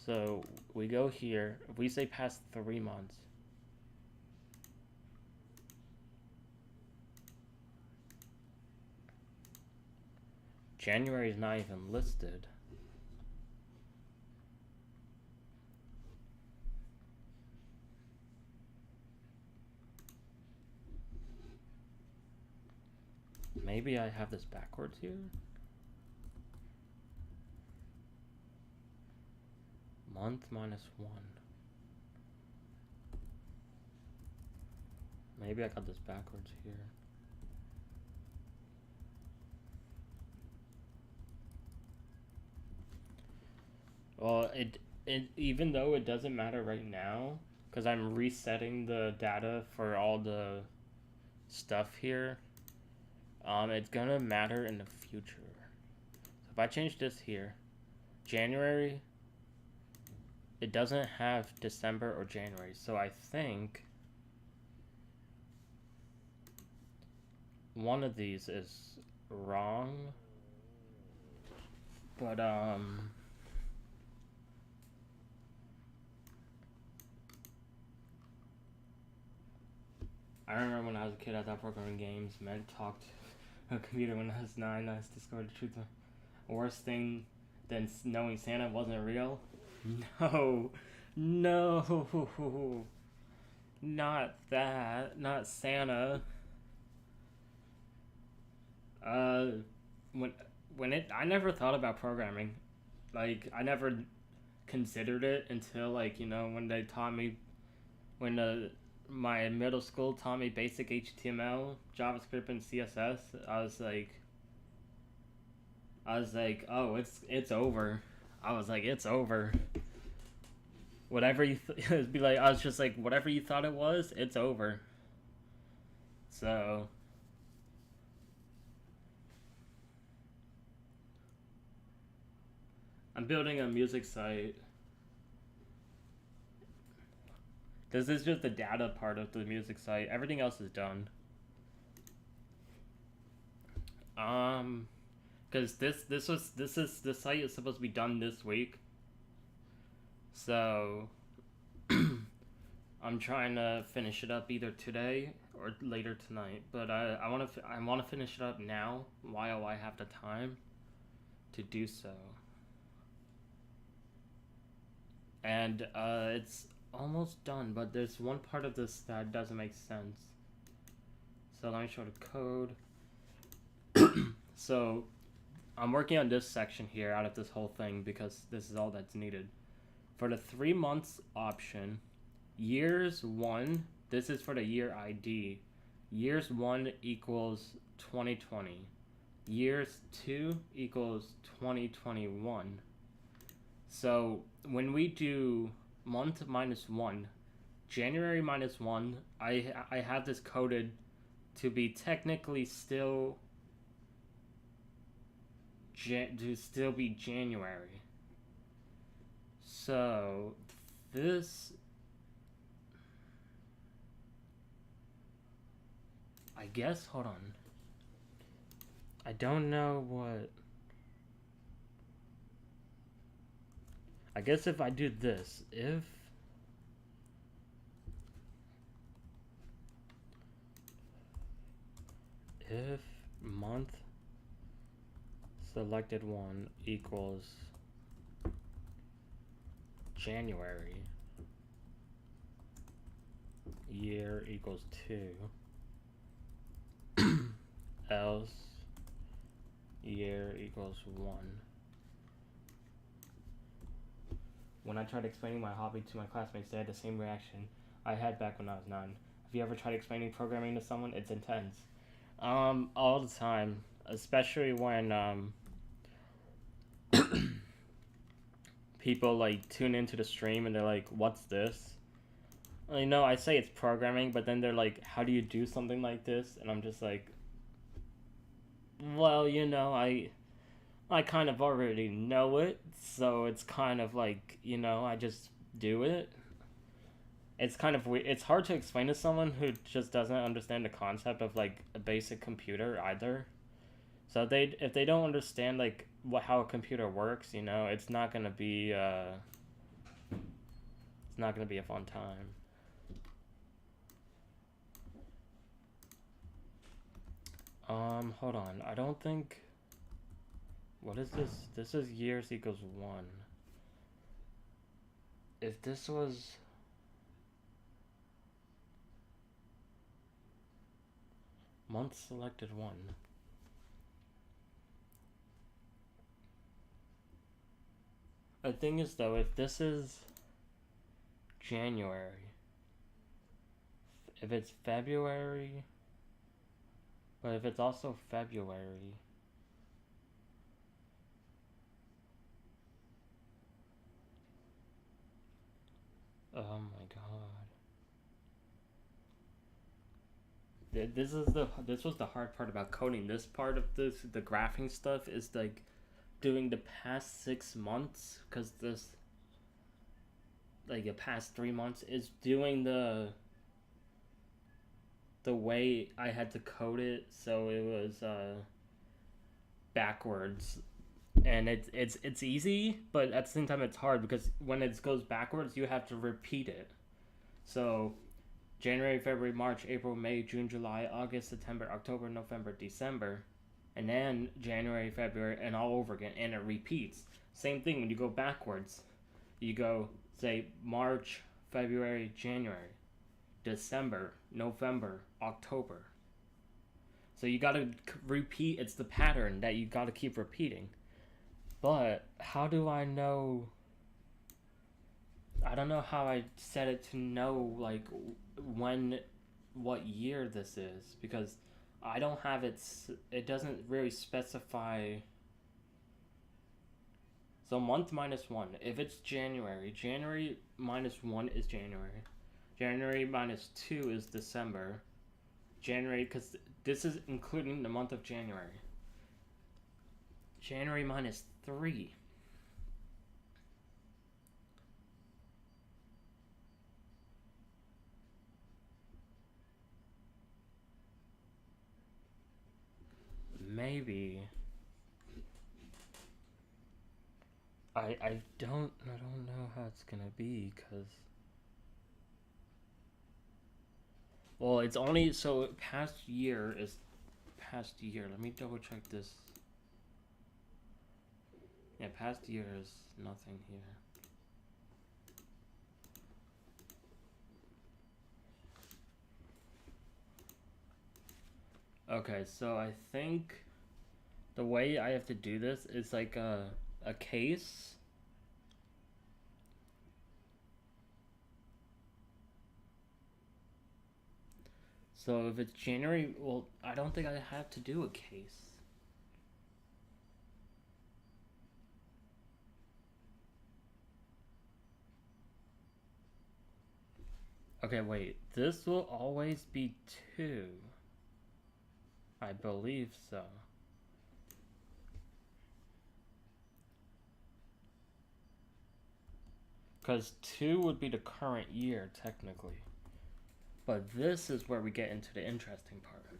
So we go here, if we say past 3 months, January is not even listed. Maybe I have this backwards here? Month minus 1. Maybe I got this backwards here. Well, it even though it doesn't matter right now, because I'm resetting the data for all the stuff here, it's gonna matter in the future. So if I change this here, January, it doesn't have December or January, so I think one of these is wrong, but I remember when I was a kid, I thought programming games meant talk to a computer when I was 9. I was discovered the truth. The worst thing than knowing Santa wasn't real? No. No. Not that. Not Santa. I never thought about programming. Like, I never considered it until, like, you know, when they taught me, when my middle school taught me basic HTML, JavaScript, and CSS. I was like, oh, it's over. I was like, it's over. Whatever you it'd be like, I was just like, whatever you thought it was, it's over. So I'm building a music site. This is just the data part of the music site. Everything else is done. Because this site is supposed to be done this week. So I'm trying to finish it up either today or later tonight. But I want to finish it up now while I have the time to do so. And it's almost done, but there's one part of this that doesn't make sense. So let me show the code. So I'm working on this section here out of this whole thing because this is all that's needed. For the 3 months option, years 1, this is for the year ID. Years 1 equals 2020. Years 2 equals 2021. So when we do month minus 1, January minus 1, I have this coded to be technically still be January. So this, I guess, hold on. I don't know what. I guess if I do this, if if month selected one equals January, year equals 2, else year equals 1. When I tried explaining my hobby to my classmates, they had the same reaction I had back when I was 9. Have you ever tried explaining programming to someone? It's intense. All the time, especially when people like tune into the stream and they're like, "What's this?" You know, I say it's programming, but then they're like, "How do you do something like this?" And I'm just like, "Well, you know, I kind of already know it, so it's kind of like, you know, I just do it." It's kind of weird. It's hard to explain to someone who just doesn't understand the concept of like a basic computer either. So if they don't understand like how a computer works, you know, it's not gonna be a fun time. Hold on. I don't think. What is this? This is years equals 1. If this was month selected 1. The thing is though, if this is January, if it's February, but if it's also February, oh my god. This was the hard part about coding. This part of the graphing stuff is like doing the past 6 months, because this like the past 3 months is doing the way I had to code it, so it was backwards. And it's easy, but at the same time it's hard, because when it goes backwards you have to repeat it. So January, February, March, April, May, June, July, August, September, October, November, December, and then January, February, and all over again, and it repeats. Same thing when you go backwards. You go, say, March, February, January, December, November, October. So you gotta repeat. It's the pattern that you gotta keep repeating. But how do I know? I don't know how I set it to know like what year this is, because I don't have it doesn't really specify. So month minus 1, if it's January minus 1 is January. January minus 2 is December. January, because this is including the month of January. January minus 3. Maybe. I don't know how it's gonna be, because well, it's only so past year is past year. Let me double check this. Yeah, past year is nothing here. Okay, so I think the way I have to do this is like a case. So if it's January, well, I don't think I have to do a case. Okay, wait. This will always be 2. I believe so. Because 2 would be the current year, technically. But this is where we get into the interesting part.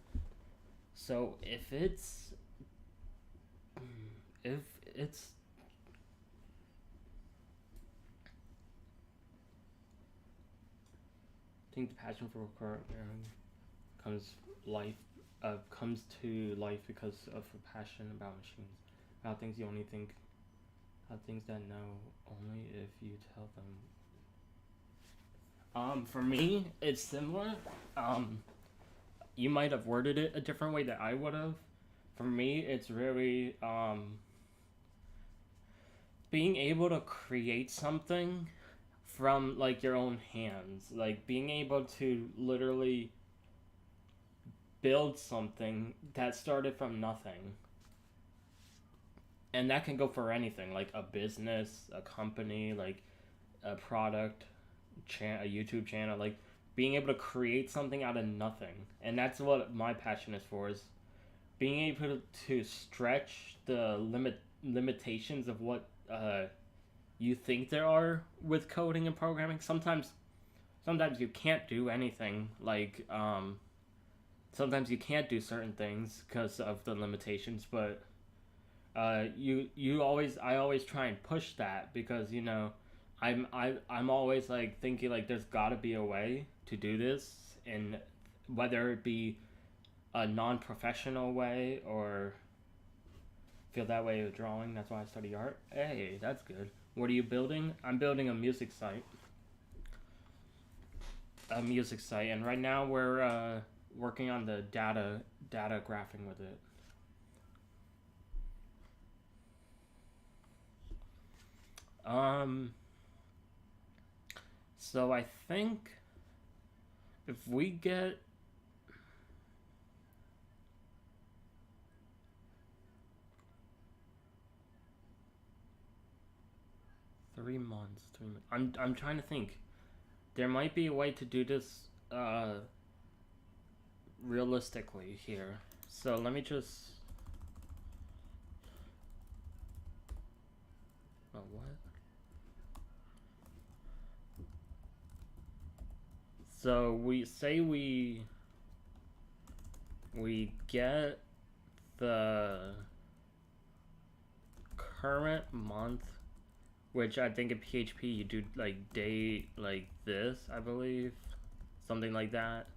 So if it's I think the passion for recording comes life comes to life because of a passion about machines, about things you only think, about things that know only if you tell them. For me, it's similar. You might have worded it a different way that I would have. For me, it's really being able to create something from like your own hands, like being able to literally build something that started from nothing. And that can go for anything, like a business, a company, like a product, a YouTube channel, like being able to create something out of nothing. And that's what my passion is for, is being able to stretch the limitations of what you think there are with coding and programming. Sometimes you can't do anything, like sometimes you can't do certain things because of the limitations, but I always try and push that, because I'm always like thinking like there's got to be a way to do this, and whether it be a non-professional way or feel that way with drawing. That's why I study art. Hey, that's good. What are you building? I'm building a music site. And right now we're working on the data graphing with it. So I think if we get three months. I'm trying to think. There might be a way to do this realistically here. So let me just. Oh, what? So we say we get the current month, which I think in PHP you do like date like this, I believe, something like that.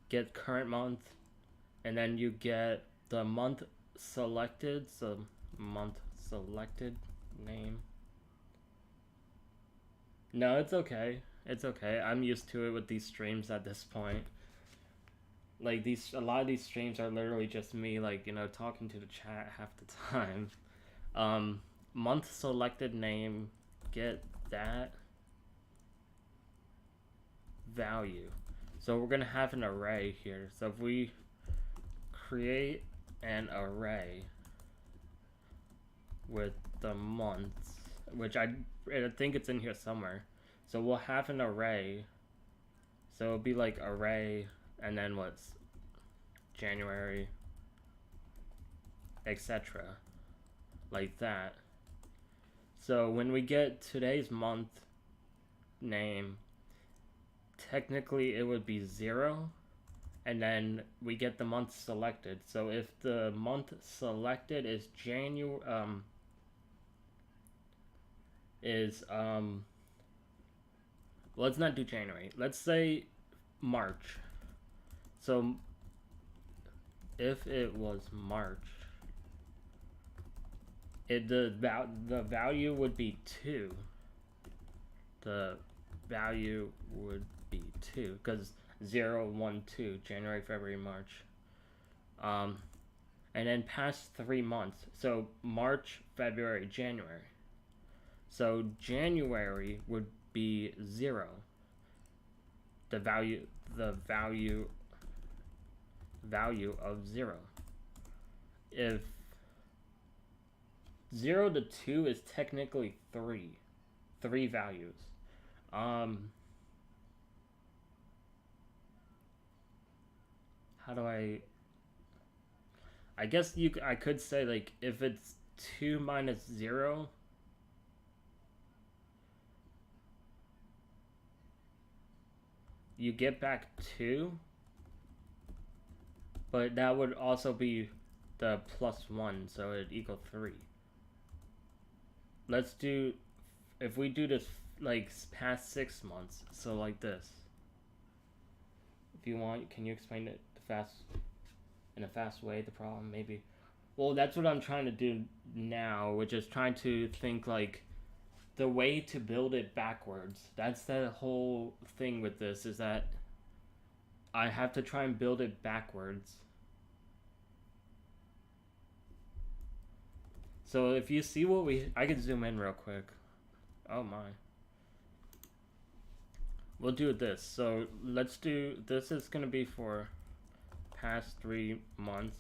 Get current month, and then you get the month selected, so month selected name. No, it's okay. It's okay. I'm used to it with these streams at this point. Like a lot of these streams are literally just me, like, talking to the chat half the time. Month selected name, get that value. So we're gonna have an array here. So if we create an array with the months, which I think it's in here somewhere. So we'll have an array. So it'll be like array, and then what's January, etc. Like that. So when we get today's month name, technically it would be 0, and then we get the month selected. So if the month selected is let's not do January. Let's say March. So if it was March, the value would be 2. The value would be 2 because 0, 1, 2, January, February, March. And then past 3 months. So March, February, January. So January would be 0. The value of 0. If 0 to 2 is technically 3 values. How do I guess I could say, like, if it's 2 minus 0, you get back 2, but that would also be the plus 1, so it'd equal 3. Let's do, if we do this like past 6 months, so like this. If you want, can you explain it a fast way. The problem maybe. Well, that's what I'm trying to do now, which is trying to think like the way to build it backwards. That's the whole thing with this, is that I have to try and build it backwards. So if you see what I can zoom in real quick. Oh my. We'll do this. So let's do, this is gonna be for past 3 months.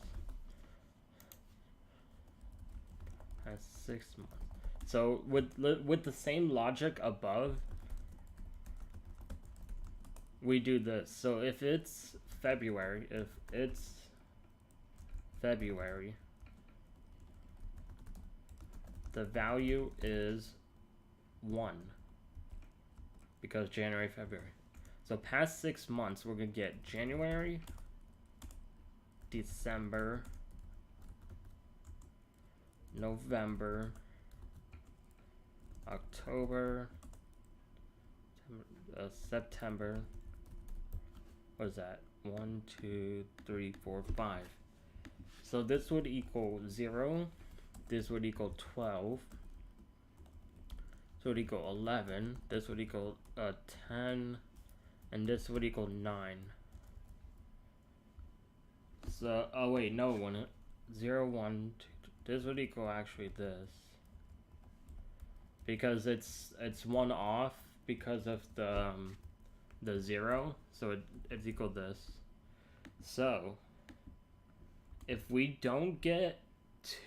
Past 6 months. So with the same logic above, we do this. So if it's February, the value is 1 because January, February. So past 6 months, we're gonna get January, December, November, October, September. What is that? 1, 2, 3, 4, 5. So this would equal 0. This would equal 12. So it would equal 11. This would equal 10. And this would equal 9. So, oh wait, no, 0, 1, 2, this would equal actually this. Because it's 1 off because of the 0, so it's equal this. So if we don't get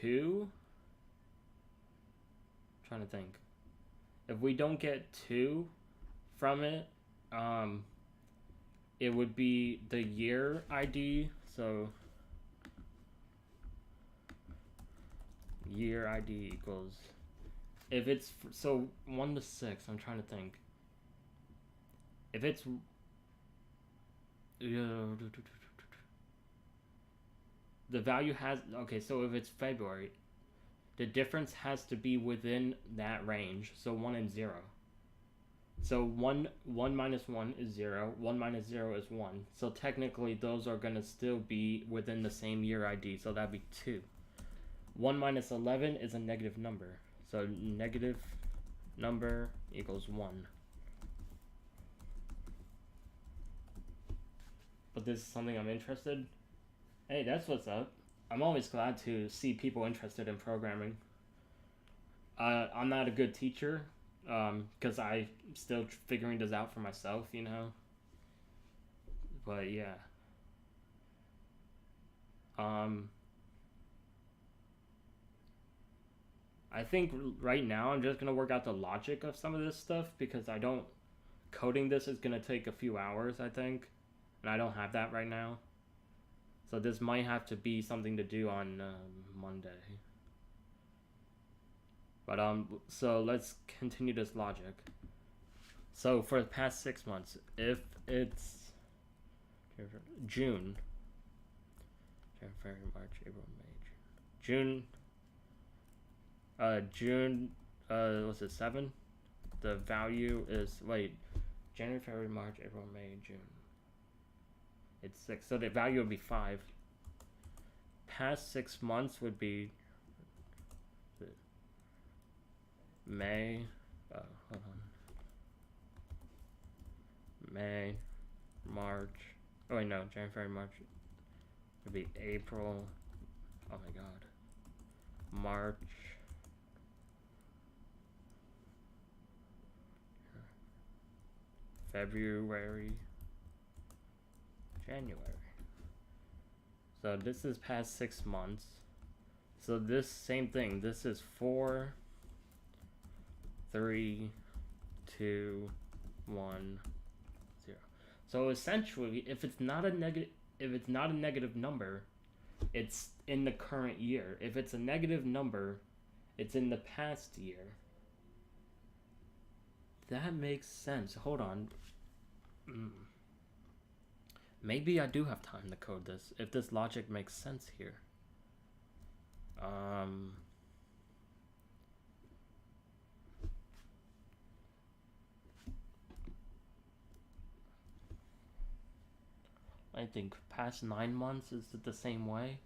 2, I'm trying to think. If we don't get 2 from it, it would be the year ID. So year ID equals, if it's, so 1 to 6, I'm trying to think. If it's, the value has, okay, so if it's February, the difference has to be within that range. So 1 and 0. So 1 minus 1 is 0. 1 minus 0 is 1. So technically those are going to still be within the same year ID. So that'd be 2. 1 minus 11 is a negative number. So negative number equals 1. But this is something I'm interested. Hey, that's what's up. I'm always glad to see people interested in programming. I'm not a good teacher, because I'm still figuring this out for myself, you know. But yeah. I think right now I'm just gonna work out the logic of some of this stuff, because coding this is gonna take a few hours, I think. And I don't have that right now. So this might have to be something to do on Monday. But so let's continue this logic. So for the past 6 months, if it's June, February, March, April, May, June, what's it, 7? The value is, wait, January, February, March, April, May, June. It's 6, so the value would be 5. Past 6 months would be May, hold on, May, March, oh wait, no, January, February, March, would be April, oh my god, March, February, January. So this is past 6 months. So this same thing, this is 4, 3, 2, 1, 0. So essentially, if it's not a negative number, it's in the current year. If it's a negative number, it's in the past year. That makes sense. Hold on. Maybe I do have time to code this, if this logic makes sense here. I think past 9 months, is it the same way?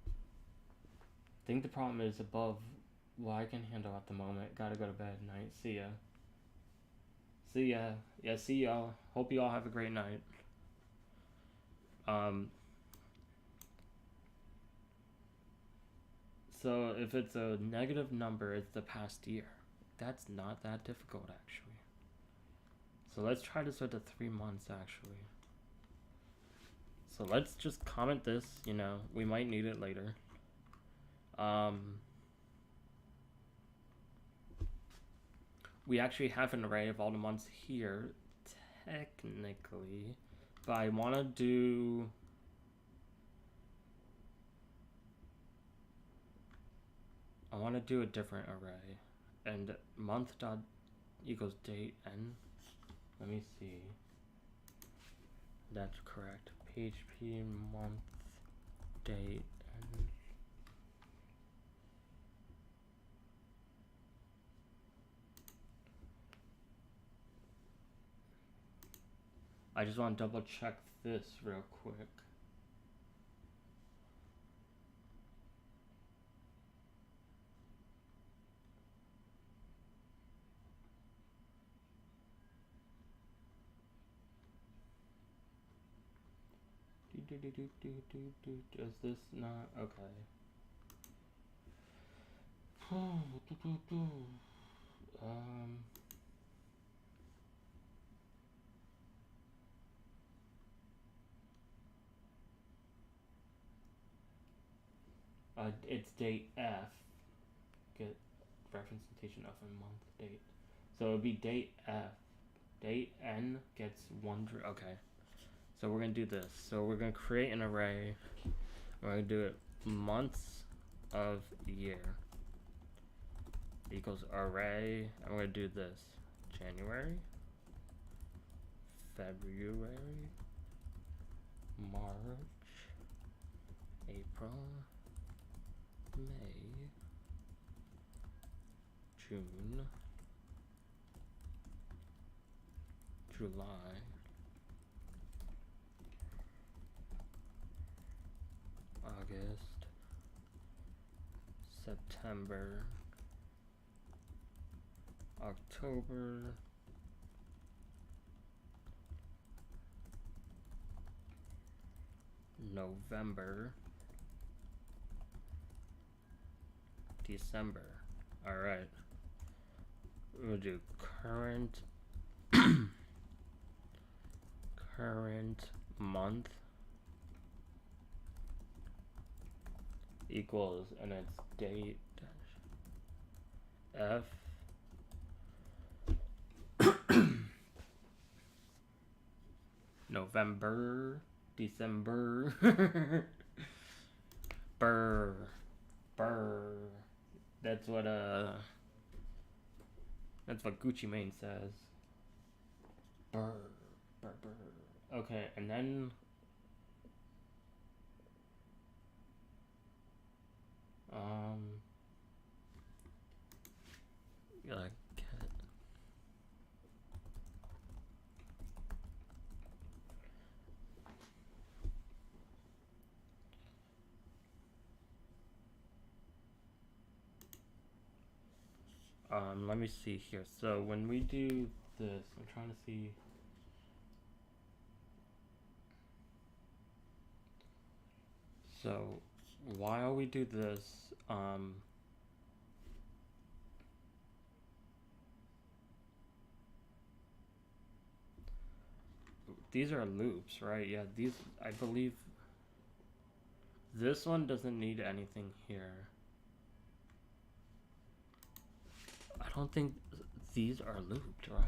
I think the problem is above what I can handle at the moment. Gotta go to bed. Night. See ya. See ya. Yeah, see y'all. Hope you all have a great night. So if it's a negative number, it's the past year. That's not that difficult, actually. So let's try this with the 3 months, actually. So let's just comment this, you know, we might need it later. We actually have an array of all the months here, technically, but I want to do... I want to do a different array, and month dot equals date n. Let me see. That's correct. PHP month date n. I just want to double check this real quick. Is this not okay? It's date F. Get reference notation of a month date. So it'd be date F. Date N gets 1. Okay. So we're gonna do this. So we're gonna create an array. We're gonna do it months of year equals array. And we're gonna do this. January, February, March, April, May, June, July, August, September, October, November, December. All right. We'll do current month equals, and it's date dash F November, December. Burr. That's what Gucci Mane says. Burr. Okay, and then like let me see here. So when we do this, I'm trying to see. So while we do this, these are loops, right? Yeah, these, I believe this one doesn't need anything here. I don't think these are looped, right?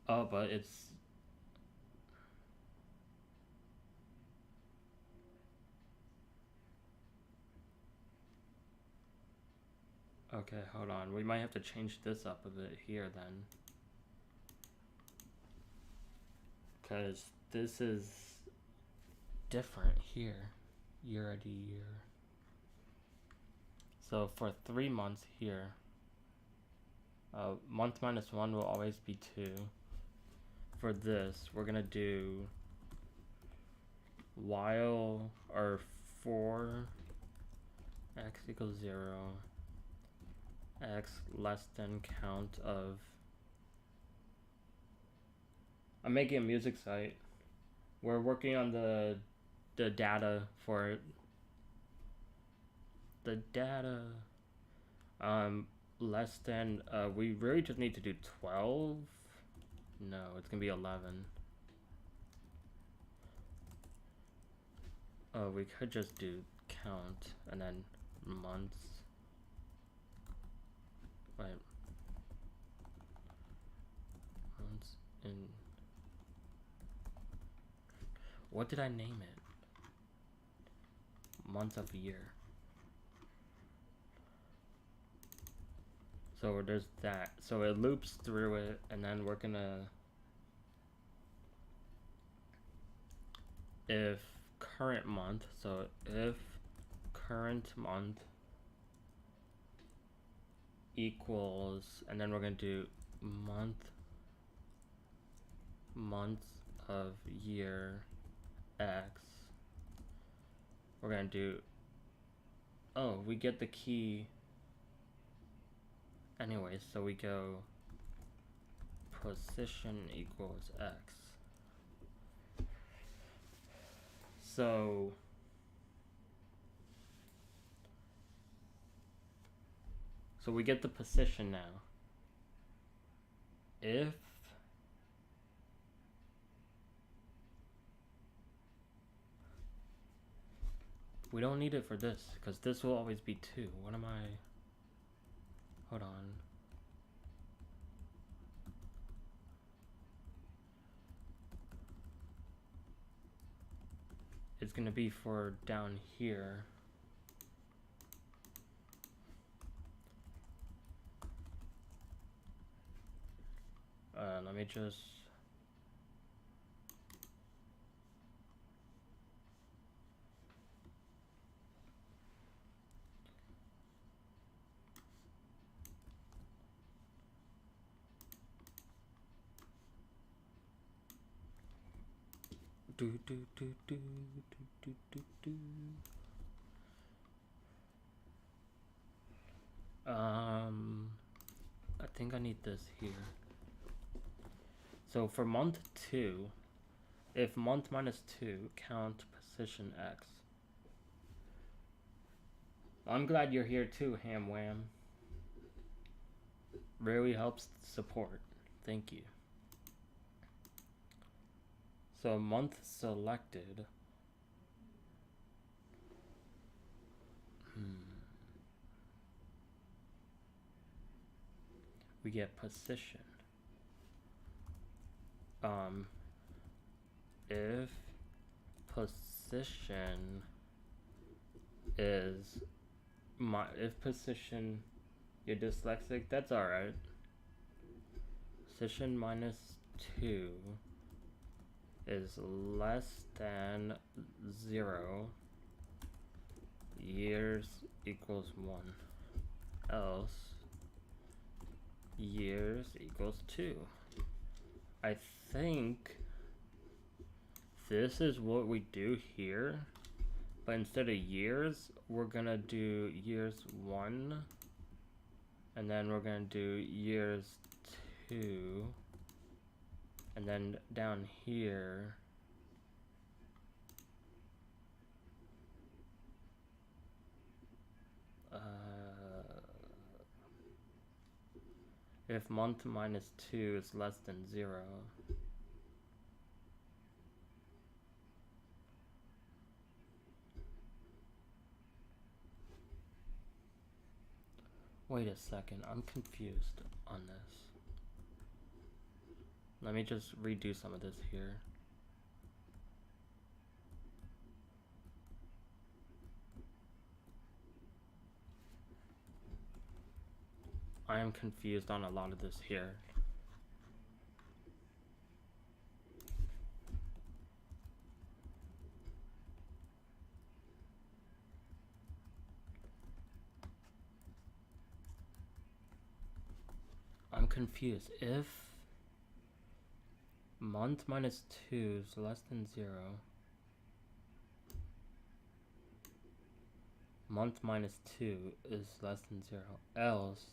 Oh, but it's... Okay, hold on. We might have to change this up a bit here then. because this is different here, year to year. So for 3 months here, month minus 1 will always be 2. For this, we're gonna do while or for x equals 0, x less than count of. I'm making a music site. We're working on the data for it. The data less than we really just need to do 12. No, it's gonna be 11. Oh, we could just do count and then months. Wait. Months in. What did I name it? Months of year. So there's that. So it loops through it, and then we're gonna, if current month, so if current month equals, and then we're gonna do months of year X. We're gonna do, oh, we get the key anyways, so we go position equals X. So we get the position now. If we don't need it for this, because this will always be 2. What am I? Hold on. It's gonna be for down here. Let me just. Do do do do do do do do. I think I need this here. So for month 2, if month minus 2 count position X. I'm glad you're here too, Ham Wham. Really helps support. Thank you. So month selected. We get position. If position is if position, you're dyslexic, that's alright. Position minus 2 is less than 0, years equals 1, else years equals 2. I think this is what we do here, but instead of years, we're gonna do years 1, and then we're gonna do years 2, and then down here if month minus 2 is less than 0, wait a second, I'm confused on this. Let me just redo some of this here. I am confused on a lot of this here. confused. If month minus 2 is less than 0, month minus 2 is less than 0, else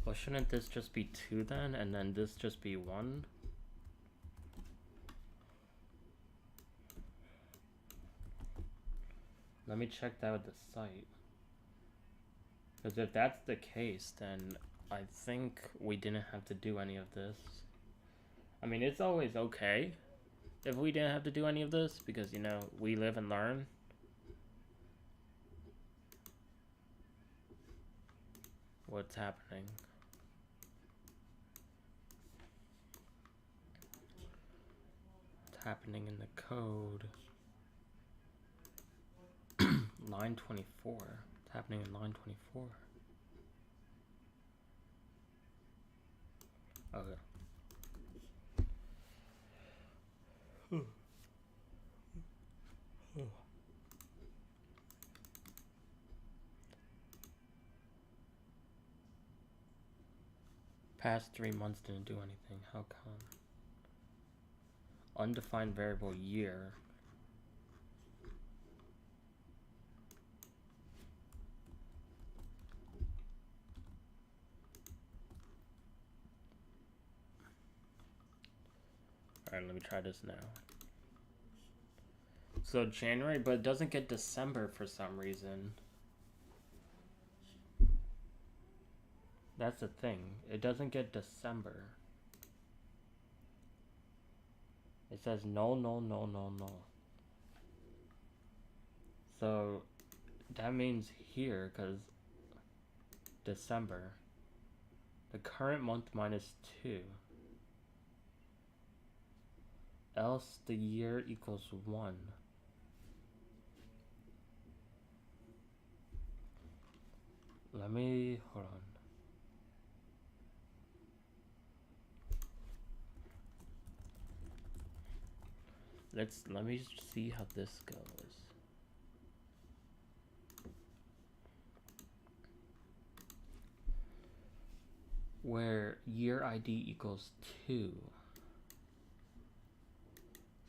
well, shouldn't this just be 2 then, and then this just be 1? Let me check that with the site. Because if that's the case, then I think we didn't have to do any of this. I mean, it's always okay if we didn't have to do any of this, because, you know, we live and learn. What's happening? What's happening in the code? Line 24. What's happening in line 24? Okay. Past 3 months didn't do anything. How come? Undefined variable year. Alright, let me try this now. So January, but it doesn't get December for some reason. That's the thing. It doesn't get December. It says no, no, no, no, no. So that means here, because December, the current month minus 2. Else the year equals 1. Let me, hold on. Let me see how this goes. Where year ID equals 2.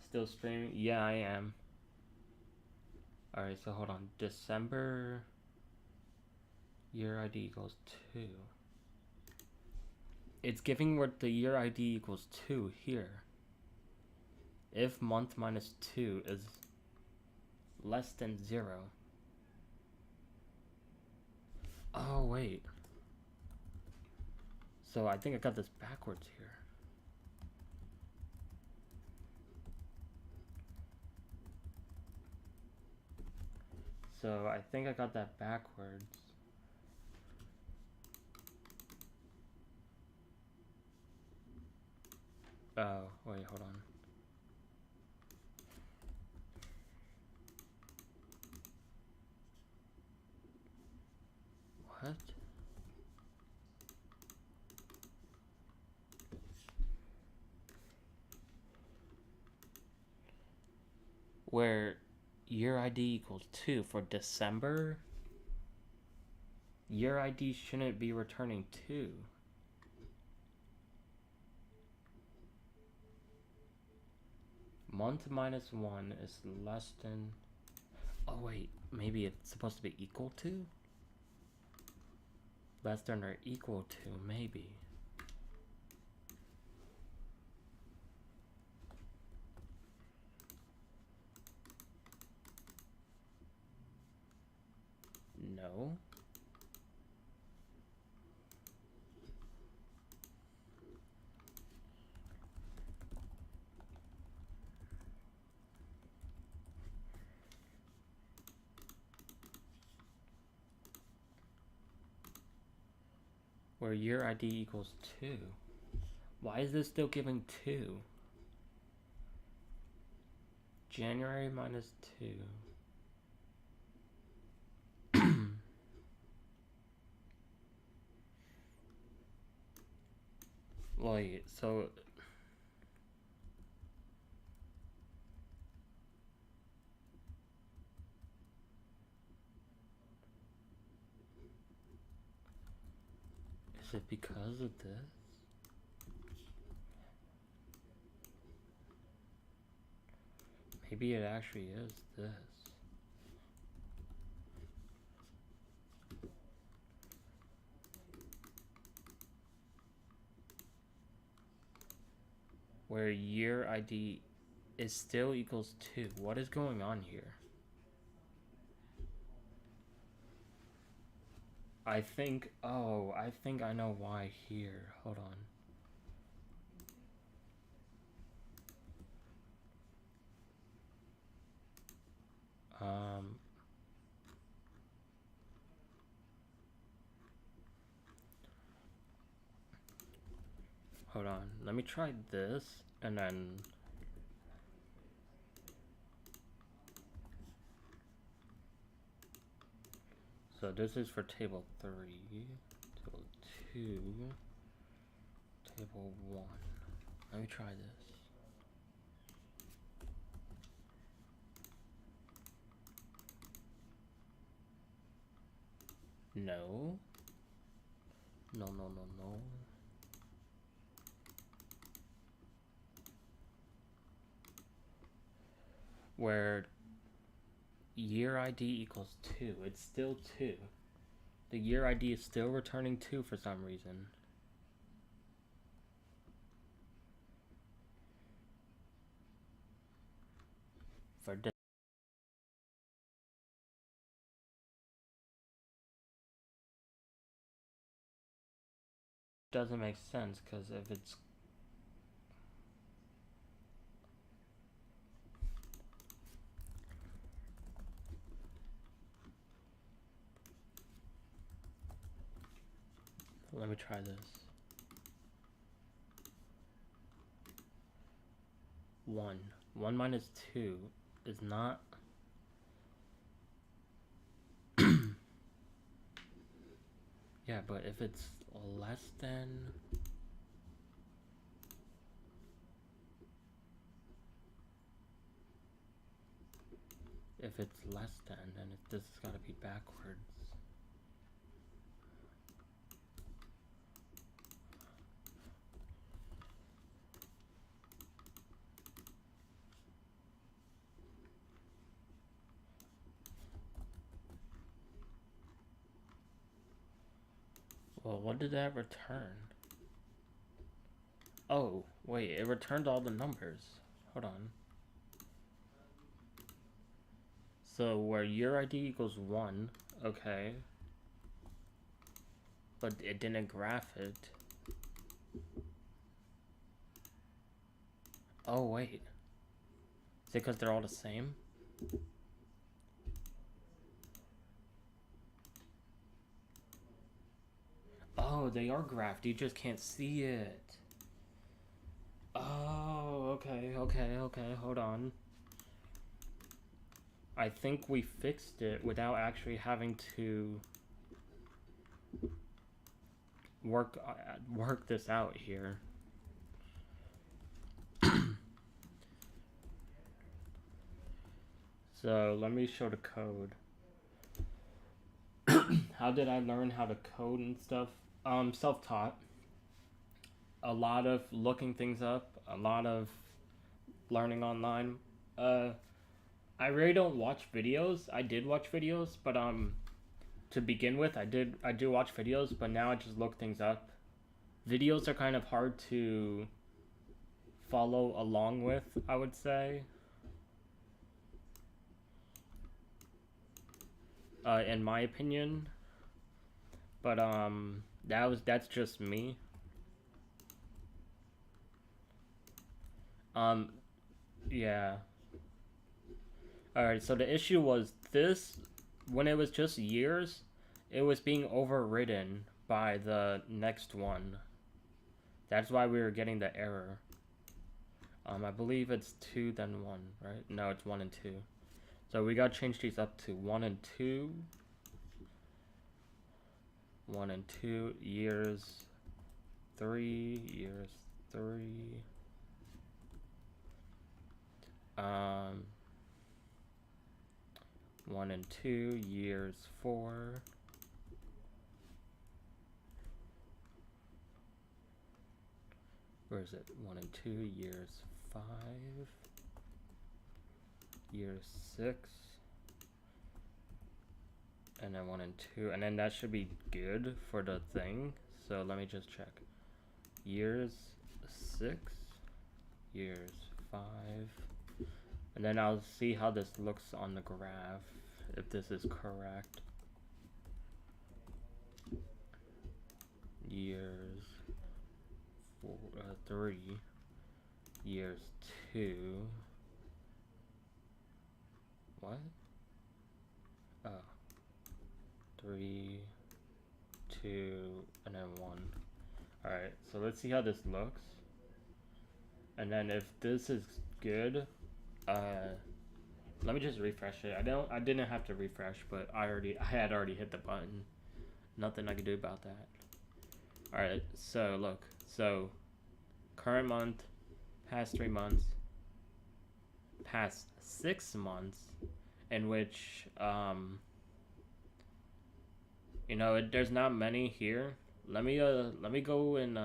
Still streaming? Yeah, I am. Alright, so hold on. December year ID equals 2. It's giving what the year ID equals 2 here. If month minus 2 is less than 0. Oh, wait. So I think I got this backwards here. So I think I got that backwards. Oh, wait, hold on. What? Where year ID equals 2 for December, year ID shouldn't be returning 2. Month minus 1 is less than... Oh wait, maybe it's supposed to be equal to? Less than or equal to, maybe. No. Where year ID equals 2. Why is this still giving 2? January minus 2. Wait, so... Is it because of this? Maybe it actually is this. Where year ID is still equals 2. What is going on here? I think I know why here. Hold on. Hold on. Let me try this and then so this is for table 3, table 2, table 1. Let me try this. No. No. Where year ID equals 2. It's still 2. The year ID is still returning 2 for some reason. For this. Doesn't make sense because if it's let me try this. 1 minus 2 is not yeah, but if it's less than then this has got to be backwards. Well, what did that return? Oh, wait, it returned all the numbers. Hold on. So where year ID equals 1, okay. But it didn't graph it. Oh, wait. Is it because they're all the same? Oh, they are graphed. You just can't see it. Oh, okay. Hold on. I think we fixed it without actually having to work this out here. So let me show the code. How did I learn how to code and stuff? Self-taught. A lot of looking things up, a lot of learning online. I really don't watch videos. I did watch videos, but to begin with, I do watch videos, but now I just look things up. Videos are kind of hard to follow along with, I would say. In my opinion. But that's just me. Yeah. Alright, so the issue was this, when it was just years, it was being overridden by the next one. That's why we were getting the error. I believe it's 2 then 1, right? No, it's 1 and 2. So we gotta change these up to 1 and 2. 1 and 2, years 3, years 3. 1 and 2, years 4. where is it? 1 and 2, years 5, year 6, and then 1 and 2, and then that should be good for the thing. So let me just check. Years 6, years 5, and then I'll see how this looks on the graph, if this is correct. Years 3, years 2, what? Oh, 3, 2, and then 1. Alright, so let's see how this looks. And then if this is good, let me just refresh it. I didn't have to refresh, but I had already hit the button. Nothing I could do about that. Alright, so look. So current month, past 3 months, past 6 months, in which you know, there's not many here. Let me go and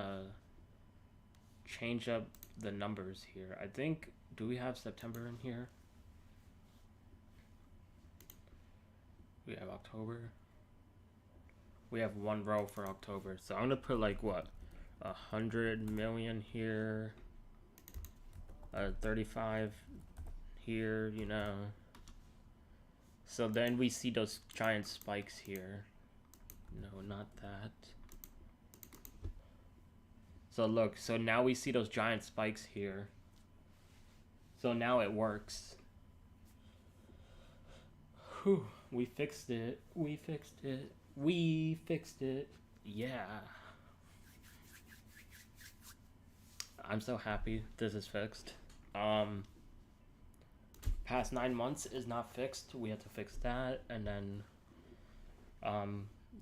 change up the numbers here. I think, do we have September in here? We have October. We have 1 row for October. So I'm gonna put like what, 100 million here, 35 here, you know. So then we see those giant spikes here. No, not that. So look, so now we see those giant spikes here. So now it works. Whew, we fixed it. We fixed it. We fixed it. Yeah. I'm so happy this is fixed. Past 9 months is not fixed. We have to fix that, and then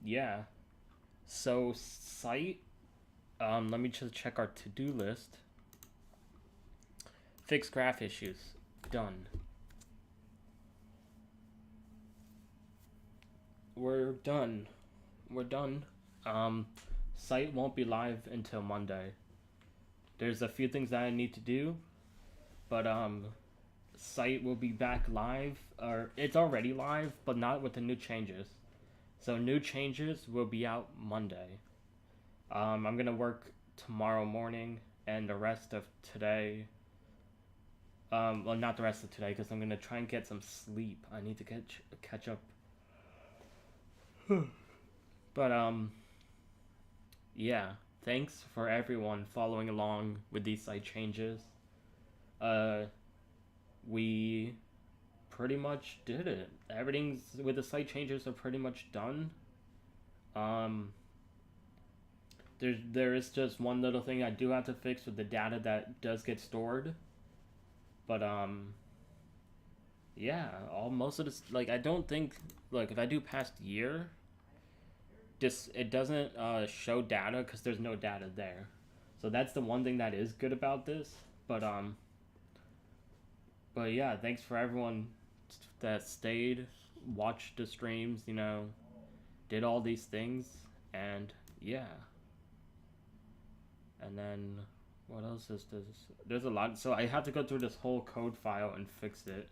yeah. So site, let me just check our to-do list. Fix graph issues. Done. We're done. We're done. Site won't be live until Monday. There's a few things that I need to do, but site will be back live, or it's already live, but not with the new changes. So new changes will be out Monday. I'm gonna work tomorrow morning and the rest of today. Well, not the rest of today, because I'm gonna try and get some sleep. I need to catch up. But yeah, thanks for everyone following along with these site changes. We pretty much did it. Everything's with the site changes are pretty much done. There is just one little thing I do have to fix with the data that does get stored. But yeah, most of this, like, I don't think, like, if I do past year, it doesn't show data because there's no data there. So that's the one thing that is good about this. But yeah, thanks for everyone that stayed, watched the streams, you know, did all these things, and yeah. And then what else is this? There's a lot. So I have to go through this whole code file and fix it,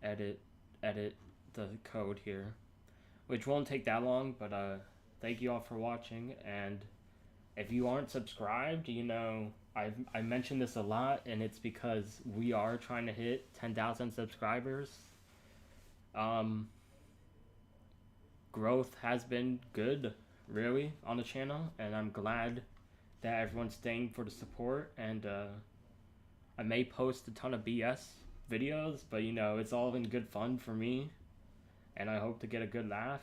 edit the code here, which won't take that long. But thank you all for watching, and if you aren't subscribed, you know, I mentioned this a lot, and it's because we are trying to hit 10,000 subscribers. Growth has been good, really, on the channel, and I'm glad that everyone's staying for the support. And I may post a ton of BS videos, but you know, it's all in good fun for me, and I hope to get a good laugh.